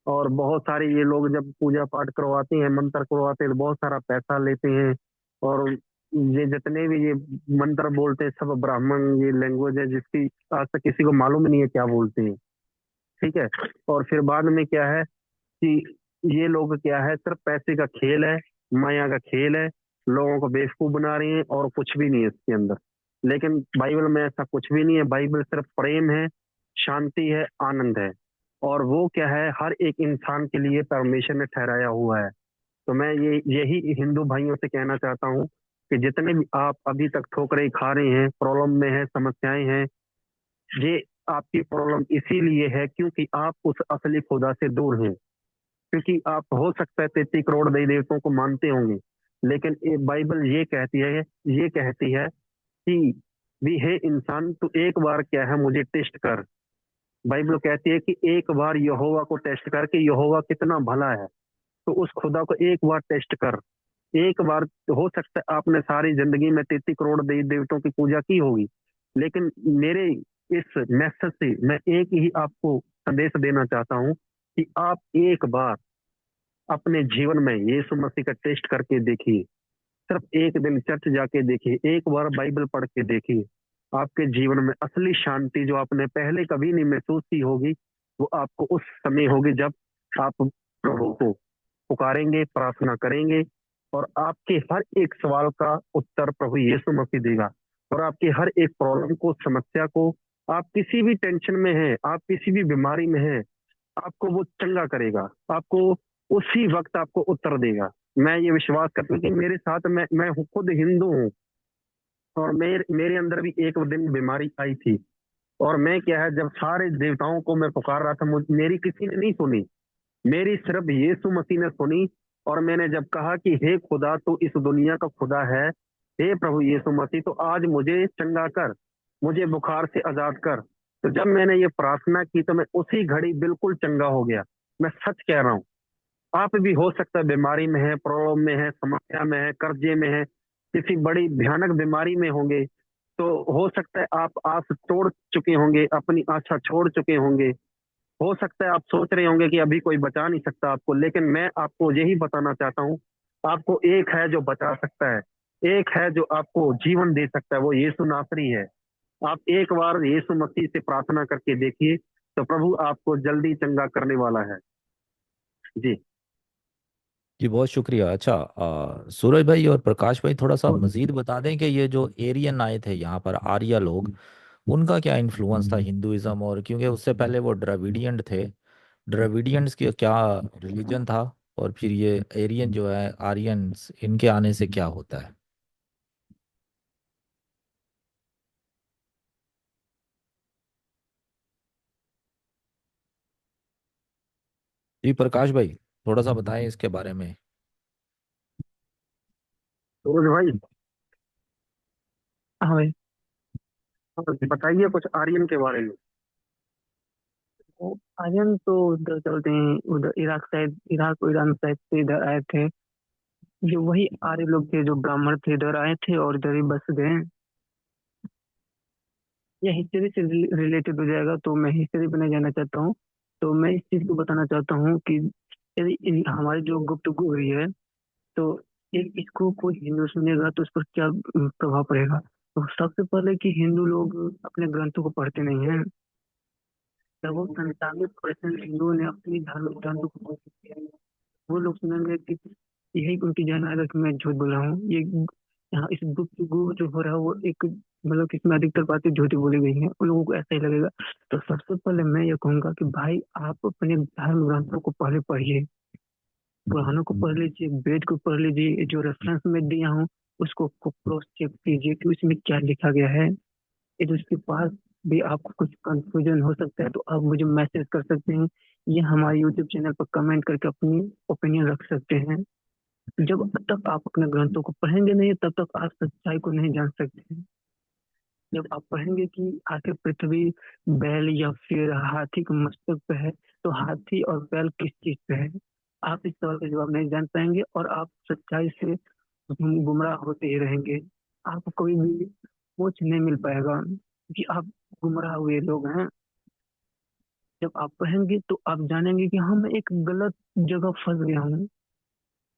और बहुत सारे ये लोग जब पूजा पाठ करवाते हैं, मंत्र करवाते हैं, तो बहुत सारा पैसा लेते हैं। और ये जितने भी ये मंत्र बोलते हैं सब ब्राह्मण ये लैंग्वेज है जिसकी आज तक किसी को मालूम नहीं है क्या बोलते हैं। ठीक है। और फिर बाद में क्या है कि ये लोग क्या है, सिर्फ पैसे का खेल है, माया का खेल है, लोगों को बेवकूफ बना रही है, और कुछ भी नहीं है इसके अंदर। लेकिन बाइबल में ऐसा कुछ भी नहीं है। बाइबल सिर्फ प्रेम है, शांति है, आनंद है। और वो क्या है, हर एक इंसान के लिए परमेश्वर ने ठहराया हुआ है। तो मैं ये यही हिंदू भाइयों से कहना चाहता हूँ कि जितने भी आप अभी तक ठोकरें खा रहे हैं, प्रॉब्लम में है, समस्याएं हैं, ये आपकी प्रॉब्लम इसीलिए है क्योंकि आप उस असली खुदा से दूर हैं। क्योंकि आप हो सकता है 33 करोड़ देवी देवताओं को मानते होंगे, लेकिन बाइबल ये कहती है कि भी हे इंसान, तू एक बार क्या है मुझे टेस्ट कर। बाइबल कहती है कि एक बार यहोवा को टेस्ट कर कि यहोवा कितना भला है। तो उस खुदा को एक बार टेस्ट कर। एक बार हो सकता है आपने सारी जिंदगी में 33 करोड़ देवी देवताओं की पूजा की होगी, लेकिन मेरे इस मैसेज से मैं एक ही आपको संदेश देना चाहता हूँ कि आप एक बार अपने जीवन में यीशु मसीह का टेस्ट करके देखिए। सिर्फ एक दिन चर्च जाके देखिए, एक बार बाइबल पढ़ के देखिए। आपके जीवन में असली शांति जो आपने पहले कभी नहीं महसूस की होगी, वो आपको उस समय होगी जब आप प्रभु को पुकारेंगे, प्रार्थना करेंगे, और आपके हर एक सवाल का उत्तर प्रभु यीशु मसीह देगा। और आपके हर एक प्रॉब्लम को, समस्या को, आप किसी भी टेंशन में हैं, आप किसी भी बीमारी में हैं, आपको वो चंगा करेगा। आपको उसी वक्त आपको उत्तर देगा। मैं ये विश्वास करता हूँ कि मेरे साथ मैं खुद हिंदू हूँ, और मेरे मेरे अंदर भी एक दिन बीमारी आई थी। और मैं क्या है, जब सारे देवताओं को मैं पुकार रहा था, मेरी किसी ने नहीं सुनी, मेरी सिर्फ यीशु मसीह ने सुनी। और मैंने जब कहा कि हे खुदा, तू इस दुनिया का खुदा है, हे प्रभु यीशु मसीह, तो आज मुझे चंगा कर, मुझे बुखार से आजाद कर। तो जब मैंने ये प्रार्थना की तो मैं उसी घड़ी बिल्कुल चंगा हो गया। मैं सच कह रहा हूँ। आप भी हो सकता है बीमारी में है, प्रॉब्लम में है, समस्या में है, कर्जे में है, किसी बड़ी भयानक बीमारी में होंगे। तो हो सकता है आप आस तोड़ चुके होंगे, अपनी आशा छोड़ चुके होंगे। हो सकता है आप सोच रहे होंगे कि अभी कोई बचा नहीं सकता आपको, लेकिन मैं आपको यही बताना चाहता हूँ, आपको एक है जो बचा सकता है, एक है जो आपको जीवन दे सकता है, वो यीशु नासरी है। आप एक बार यीशु मसीह से प्रार्थना करके देखिए, तो प्रभु आपको जल्दी चंगा करने वाला है। जी। जी बहुत शुक्रिया। अच्छा सूरज भाई और प्रकाश भाई, थोड़ा सा मजीद बता दें कि ये जो एरियन आए थे यहाँ पर, आर्य लोग, उनका क्या इन्फ्लुएंस था हिंदुइज्म, और क्योंकि उससे पहले वो द्रविडियन थे, द्रविडियंस की क्या रिलीजन था, और फिर ये एरियन जो है आर्यंस, इनके आने से क्या होता है? जी प्रकाश भाई, थोड़ा सा बताएं इसके बारे में। सूरज भाई, हाँ भाई। बताइए कुछ आर्यन के बारे में। वो आर्यन तो उधर चलते हैं, उधर इराक साइड, इराक और ईरान साइड से इधर आए थे। जो वही आर्य लोग थे जो ब्राह्मण थे, इधर आए थे और इधर ही बस गए। ये हिस्ट्री से रिलेटेड हो जाएगा, तो मैं हिस्ट्री पर नहीं जाना चाहता हूँ। तो मैं इस चीज को बताना चाहता हूँ कि यदि हमारी जो गुफ्तगू हुई है, तो एक इसको कोई हिंदू सुनेगा तो उस पर क्या प्रभाव पड़ेगा। तो सबसे पहले कि हिंदू लोग अपने ग्रंथों को पढ़ते नहीं हैं। लगभग 97% हिंदुओं ने अपनी धर्म ग्रंथों को पढ़ लिया है। वो लोग सुनेंगे कि यही उनकी जान आएगा कि मैं झूठ बोल रहा हूँ। ये यहाँ इस गुफ्तगू जो हो रहा है वो एक, मतलब कि इसमें अधिकतर बातें झूठी बोली गई हैं, उन लोगों को ऐसा ही लगेगा। तो सबसे पहले मैं ये कहूंगा कि भाई आप अपने धर्म ग्रंथों को पहले पढ़िए, पुराणों को पढ़ लीजिए, वेद को पढ़ लीजिए, जो रेफरेंस में दिया हूँ उसको क्रॉस चेक कीजिए कि उसमें क्या लिखा गया है। यदि उसके पास भी आपको कुछ कंफ्यूजन हो सकता है तो आप मुझे मैसेज कर सकते हैं, या हमारे यूट्यूब चैनल पर कमेंट करके अपनी ओपिनियन रख सकते हैं। जब तक आप अपने ग्रंथों को पढ़ेंगे नहीं तब तक आप सच्चाई को नहीं जान सकते। जब आप पढ़ेंगे कि आखिर पृथ्वी बैल या फिर हाथी के मस्तक पे है, तो हाथी और बैल किस चीज पे है, आप इस सवाल का जवाब नहीं जान पाएंगे और आप सच्चाई से गुमराह होते ही रहेंगे। आपको कभी भी मोक्ष नहीं मिल पाएगा क्योंकि आप गुमराह हुए लोग हैं। जब आप पढ़ेंगे तो आप जानेंगे कि हम एक गलत जगह फंस गया हूँ।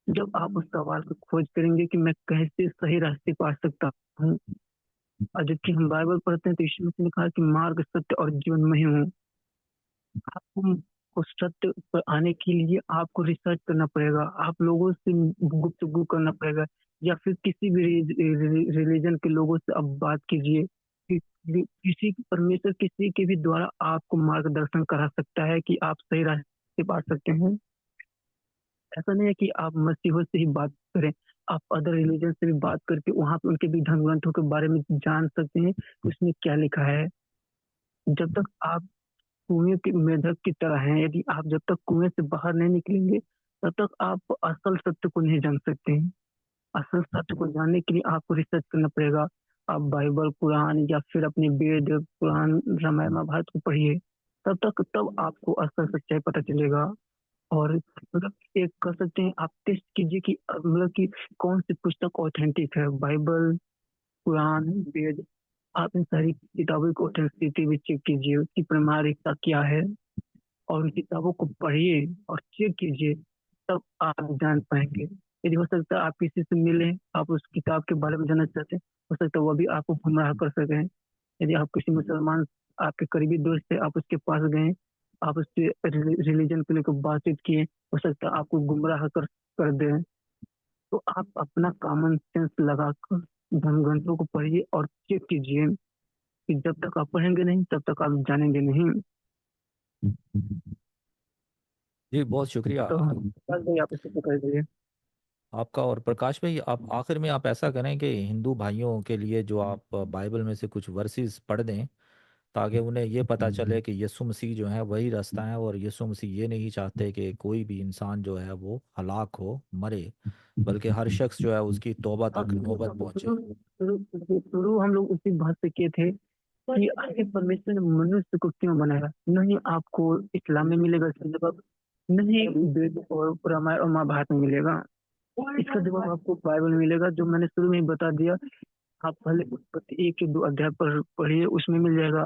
जब आप उस सवाल की खोज करेंगे कि मैं कैसे सही रास्ते पा सकता हूँ, और जबकि हम बाइबल पढ़ते हैं तो यीशु मसीह ने कहा कि मार्ग सत्य और जीवन में ही हूँ। आपको को सत्य पर आने के लिए आपको रिसर्च करना पड़ेगा, आप लोगों से गुफ्तगू करना पड़ेगा, या फिर किसी भी रिलीजन के लोगों से आप बात कीजिए। किसी परमेश्वर किसी के भी द्वारा आपको मार्गदर्शन करा सकता है कि आप सही रास्ते पा सकते हैं। ऐसा नहीं है कि आप मसीहों से ही बात करें, आप अदर रिलीजन से भी बात करके वहां पे उनके भी धर्म ग्रंथों के बारे में जान सकते हैं कि उसमें क्या लिखा है। जब तक आप कुएं के मेंढक की तरह हैं, यदि आप जब तक कुएं से बाहर नहीं निकलेंगे तब तक आप असल सत्य को नहीं जान सकते हैं। असल सत्य को जानने के लिए आपको रिसर्च करना पड़ेगा। आप बाइबल कुरान या फिर अपने वेद पुराण रामायण महाभारत को पढ़िए, तब आपको असल सच्चाई पता चलेगा। और मतलब एक कर सकते हैं, आप टेस्ट कीजिए कि मतलब कि कौन सी पुस्तक ऑथेंटिक है, बाइबल कुरान वेद। आप इन सारी किताबों को ऑथेंटिसिटी भी चेक कीजिए, उसकी प्रामाणिकता क्या है, और उन किताबों को पढ़िए और चेक कीजिए, तब आप जान पाएंगे। यदि हो सकता है आप किसी से मिले, आप उस किताब के बारे में जानना चाहते हैं, हो सकता है वो भी आपको गुमराह कर सके। यदि आप किसी मुसलमान आपके करीबी दोस्त है, आप उसके पास गए, आप उससे रिलीजन को लेकर बातचीत किए, हो सकता है आपको गुमराह कर दे। तो आप अपना कॉमन सेंस लगाकर धर्म ग्रंथों को पढ़िए और चेक कीजिए कि जब तक आप पढ़ेंगे नहीं तब तक आप जानेंगे नहीं। जी बहुत शुक्रिया तो बस भाई आप इसे कर दीजिए। आपका। और प्रकाश भाई, आप आखिर में आप ऐसा करें कि हिंदू भाइयों के लिए जो आप बाइबल में से कुछ वर्सेस पढ़ दें, ताकि उन्हें ये पता चले कि यीशु मसीह जो है वही रास्ता है, और यीशु मसीह ये नहीं चाहते कि कोई भी इंसान जो है वो हलाक हो, मरे, बल्कि हर शख्स जो है उसकी तौबा हाँ, तक नौबत पहुंचे। शुरू हम लोग उसी बात से किए थे कि आखिर परमेश्वर ने मनुष्य को क्यों बनाया। नहीं आपको इस्लाम में मिलेगा इसका जवाब, नहीं वेद और रामायण और महाभारत में मिलेगा। इसका जवाब आपको बाइबल में मिलेगा, जो मैंने शुरू में ही बता दिया। आप पहले उत्पत्ति 1 या 2 अध्याय पर पढ़िए, उसमें मिल जाएगा।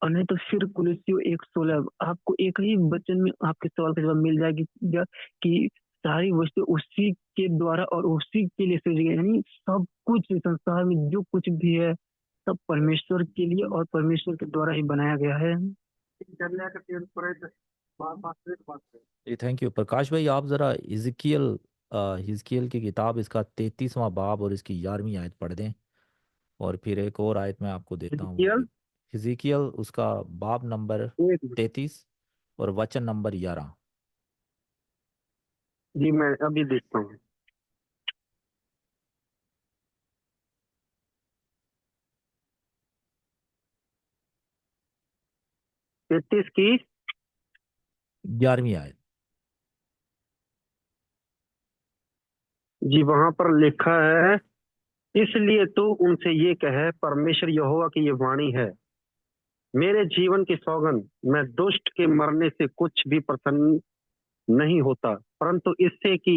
और नहीं तो फिर कुलुस्सियों 1:16, आपको एक ही वचन में आपके सवाल का जवाब मिल जाएगी कि सारी वस्तु उसी के द्वारा और उसी के लिए सृजी गई, यानी सब कुछ संसार में जो कुछ भी है सब परमेश्वर के लिए और परमेश्वर के द्वारा ही बनाया गया है। जी थैंक यू प्रकाश भाई। आप ज़रा हिजकियल की किताब, इसका 33वां बाब और इसकी 11वीं आयत पढ़ दें, और फिर एक और आयत मैं आपको देता हूँ वो भी। हिजकियल उसका बाब नंबर 33 और वचन नंबर 11। जी मैं अभी देखता हूँ। तैतीस की 11वीं आयत। जी वहां पर लिखा है, इसलिए तू उनसे ये कहे, परमेश्वर यहोवा की ये वाणी है, मेरे जीवन की सौगंध, मैं दुष्ट के मरने से कुछ भी प्रसन्न नहीं होता, परंतु इससे कि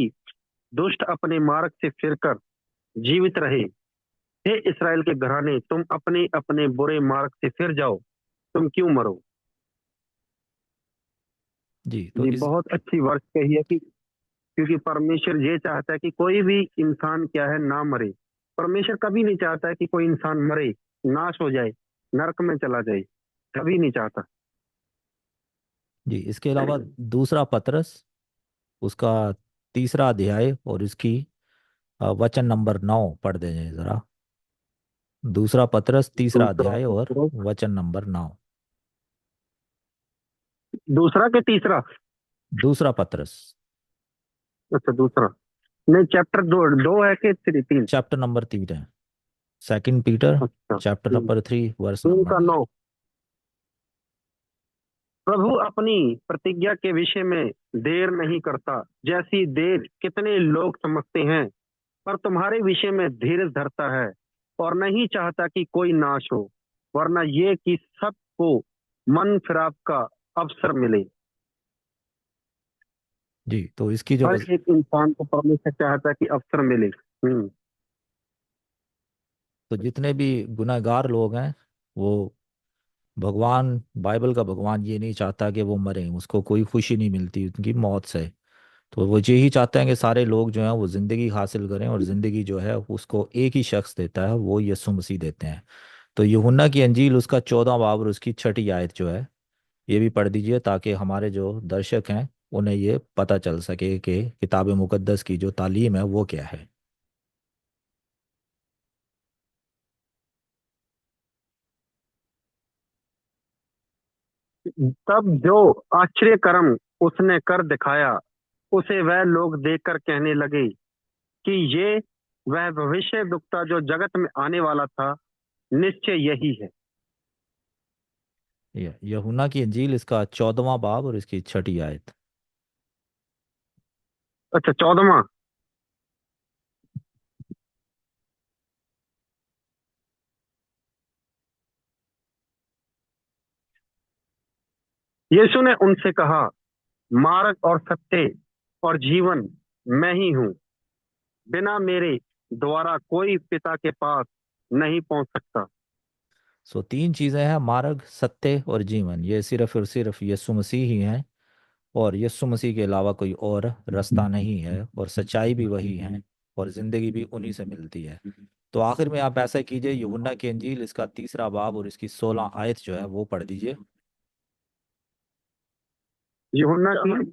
दुष्ट अपने मार्ग से फिरकर जीवित रहे। हे इस्राएल के घराने, तुम अपने अपने बुरे मार्ग से फिर जाओ, तुम क्यों मरो। जी तो जी इस बहुत अच्छी वर्ष कही है कि क्योंकि परमेश्वर ये चाहता है कि कोई भी इंसान क्या है ना मरे। परमेश्वर कभी नहीं चाहता है कि कोई इंसान मरे, नाश हो जाए, नरक में चला जाए, कभी नहीं चाहता। जी इसके अलावा दूसरा पतरस उसका 3रा अध्याय और इसकी वचन नंबर 9 पढ़ दें ज़रा। दूसरा पतरस तीसरा दूसरा अध्याय और पत्र, वचन नंबर 9। दूसरा के तीसरा, दूसरा पतरस अच्छा दूसरा, नहीं चैप्टर दो दो है कि तीन। चैप्टर नंबर 3 है। 2 पीटर अच्छा चैप्टर तीन, नंबर 3 वर्स तीन नंबर का 9। 9। प्रभु अपनी प्रतिज्ञा के विषय में देर नहीं करता, जैसी देर कितने लोग समझते हैं, पर तुम्हारे विषय में धीरज धरता है और नहीं चाहता कि कोई नाश हो, वरना ये कि सबको मन फिराव का अवसर मिले। जी, तो इसकी जो हर एक इंसान को परमेश्वर चाहता है कि अवसर मिले। तो जितने भी गुनहगार लोग हैं, वो भगवान, बाइबल का भगवान ये नहीं चाहता कि वो मरें, उसको कोई खुशी नहीं मिलती उनकी मौत से। तो वो यही चाहते हैं कि सारे लोग जो हैं वो ज़िंदगी हासिल करें, और ज़िंदगी जो है उसको एक ही शख्स देता है, वो यीशु मसीह देते हैं। तो यूहन्ना की अंजील उसका 14 बाब और उसकी 6 आयत जो है, ये भी पढ़ दीजिए, ताकि हमारे जो दर्शक हैं उन्हें ये पता चल सके कि किताब मुकद्दस की जो तालीम है वो क्या है। तब जो आश्चर्य कर्म उसने कर दिखाया, उसे वह लोग देखकर कहने लगे कि ये वह भविष्य वक्ता जो जगत में आने वाला था, निश्चय यही है। ये यूहन्ना की अंजील इसका 14वां बाब और इसकी 6 आयत। अच्छा, 14वां। यीशु ने उनसे कहा, मार्ग और सत्य और जीवन मैं ही हूँ। बिना मेरे द्वारा कोई पिता के पास नहीं पहुंच सकता। सो 3 चीज़ें हैं, मार्ग, सत्य और जीवन, ये सिर्फ और सिर्फ यीशु मसीह ही हैं, और यीशु मसीह के अलावा कोई और रास्ता नहीं है, और सच्चाई भी वही है, और ज़िंदगी भी उन्हीं से मिलती है। तो आखिर में आप ऐसा कीजिए, यूहन्ना की अंजील इसका 3 बाब और इसकी 16 आयत जो है वो पढ़ दीजिए। यूहन्ना की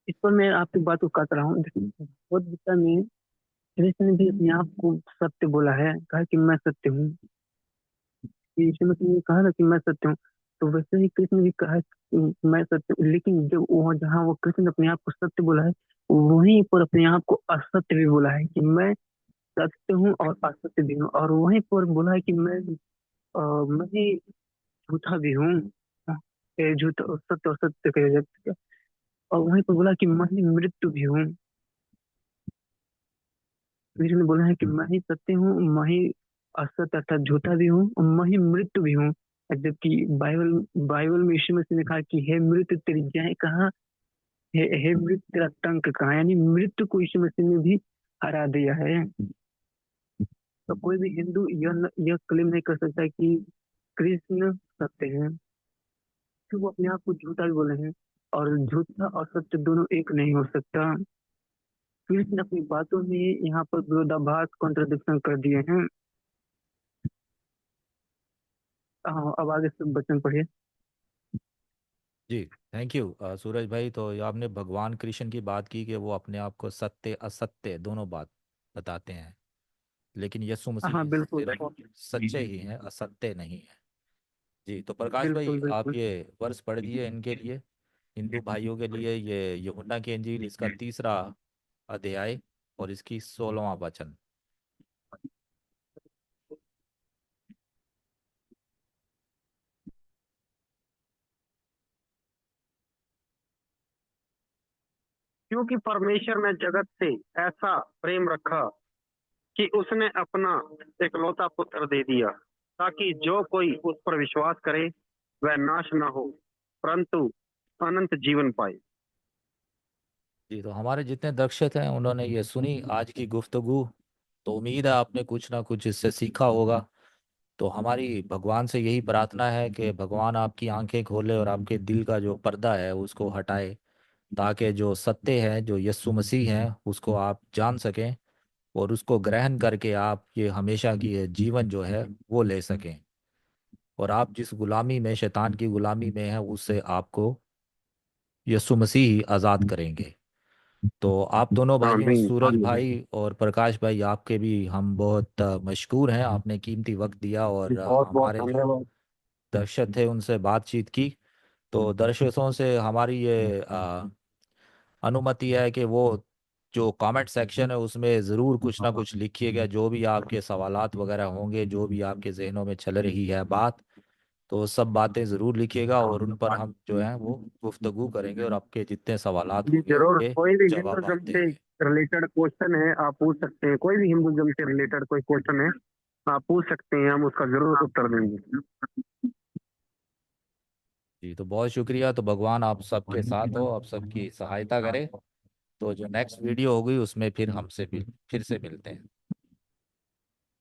इस पर मैं आपकी बात को काट रहा हूँ। देखिए, भगवद गीता में कृष्ण ने भी अपने आप को सत्य बोला है, कहा कि मैं सत्य हूँ। यीशु मसीह ने कहा ना कि मैं सत्य हूँ, तो वैसे ही कृष्ण ने भी कहा कि मैं सत्य हूँ। लेकिन जब वो जहाँ वो कृष्ण ने अपने आप को सत्य बोला है, वहीं पर अपने आप को असत्य भी बोला है कि मैं सत्य हूँ और असत्य भी हूँ। और वहीं पर बोला है कि मैं ही झूठा भी हूँ। झूठा और सत्य और सत्य के व्यक्ति। और वहीं पर बोला कि मैं ही मृत्यु भी हूँ। कृष्ण ने बोला है कि मैं ही सत्य हूँ, मैं ही असत्य अर्थात झूठा भी हूँ, और मैं ही मृत्यु भी हूँ। जबकि बाइबल बाइबल में यीशु मसीह ने कहा कि हे मृत्यु तेरी जय कहाँ, हे मृत्यु तेरा टंक कहाँ, यानी मृत्यु को यीशु मसीह ने भी हरा दिया है। तो कोई भी हिंदू यह क्लेम नहीं कर सकता कि कृष्ण सत्य है, कि वो अपने आप को झूठा भी बोले हैं। और झूठा और सत्य दोनों एक नहीं हो सकता। कृष्ण अपनी बातों में यहाँ पर विरोधाभास कॉन्ट्रडिक्शन कर दिए हैं। हाँ, अब आगे से वचन पढ़िए। जी, थैंक यू सूरज भाई। तो ये आपने भगवान कृष्ण की बात की कि वो अपने आप को सत्य असत्य दोनों बात बताते हैं, लेकिन यीशु हाँ मसीह बिल्कुल, सिर्फ सच्चे ही हैं, असत्य नहीं है। जी, तो प्रकाश भाई बिल्कुल आप बिल्कुल। ये वर्ष पढ़ दिए इनके लिए, हिंदू भाइयों के लिए, ये यूहन्ना की इंजील इसका 3 अध्याय और इसकी 16वां वचन। क्योंकि परमेश्वर ने जगत से ऐसा प्रेम रखा कि उसने अपना इकलौता पुत्र दे दिया, ताकि जो कोई उस पर विश्वास करे वह नाश न हो, परंतु अनंत जीवन पाए। जी, तो हमारे जितने दर्शक हैं उन्होंने ये सुनी आज की गुफ्तगू, तो उम्मीद है आपने कुछ ना कुछ इससे सीखा होगा। तो हमारी भगवान से यही प्रार्थना है कि भगवान आपकी आंखें खोले और आपके दिल का जो पर्दा है उसको हटाए, ताकि जो सत्य है, जो यीशु मसीह है, उसको आप जान सकें, और उसको ग्रहण करके आप ये हमेशा की ये जीवन जो है वो ले सकें, और आप जिस गुलामी में, शैतान की गुलामी में है, उससे आपको यीशु मसीह ही आज़ाद करेंगे। तो आप दोनों भाइयों, आमीन सूरज आमीन। भाई और प्रकाश भाई, आपके भी हम बहुत मशकूर हैं, आपने कीमती वक्त दिया और बहुत बहुत हमारे जो धन्यवाद। दर्शक थे उनसे बातचीत की। तो दर्शकों से हमारी ये अनुमति है कि वो जो कमेंट सेक्शन है उसमें ज़रूर कुछ ना कुछ लिखिएगा, जो भी आपके सवालात वगैरह होंगे, जो भी आपके जहनों में चल रही है बात, तो सब बातें ज़रूर लिखिएगा और उन पर हम जो है वो गुफ्तगू करेंगे और आपके जितने सवालात जी होंगे जरूर, उनके कोई भी जवाब हम हिंदुज्म से देंगे। रिलेटेड क्वेश्चन है आप पूछ सकते हैं, कोई भी हिंदुज्म से रिलेटेड कोई क्वेश्चन है आप पूछ सकते हैं, हम उसका जरूर उत्तर देंगे। जी तो बहुत शुक्रिया। तो भगवान आप सबके साथ हो, आप सबकी सहायता करे। तो जो नेक्स्ट वीडियो होगी उसमें फिर हमसे फिर से मिलते हैं।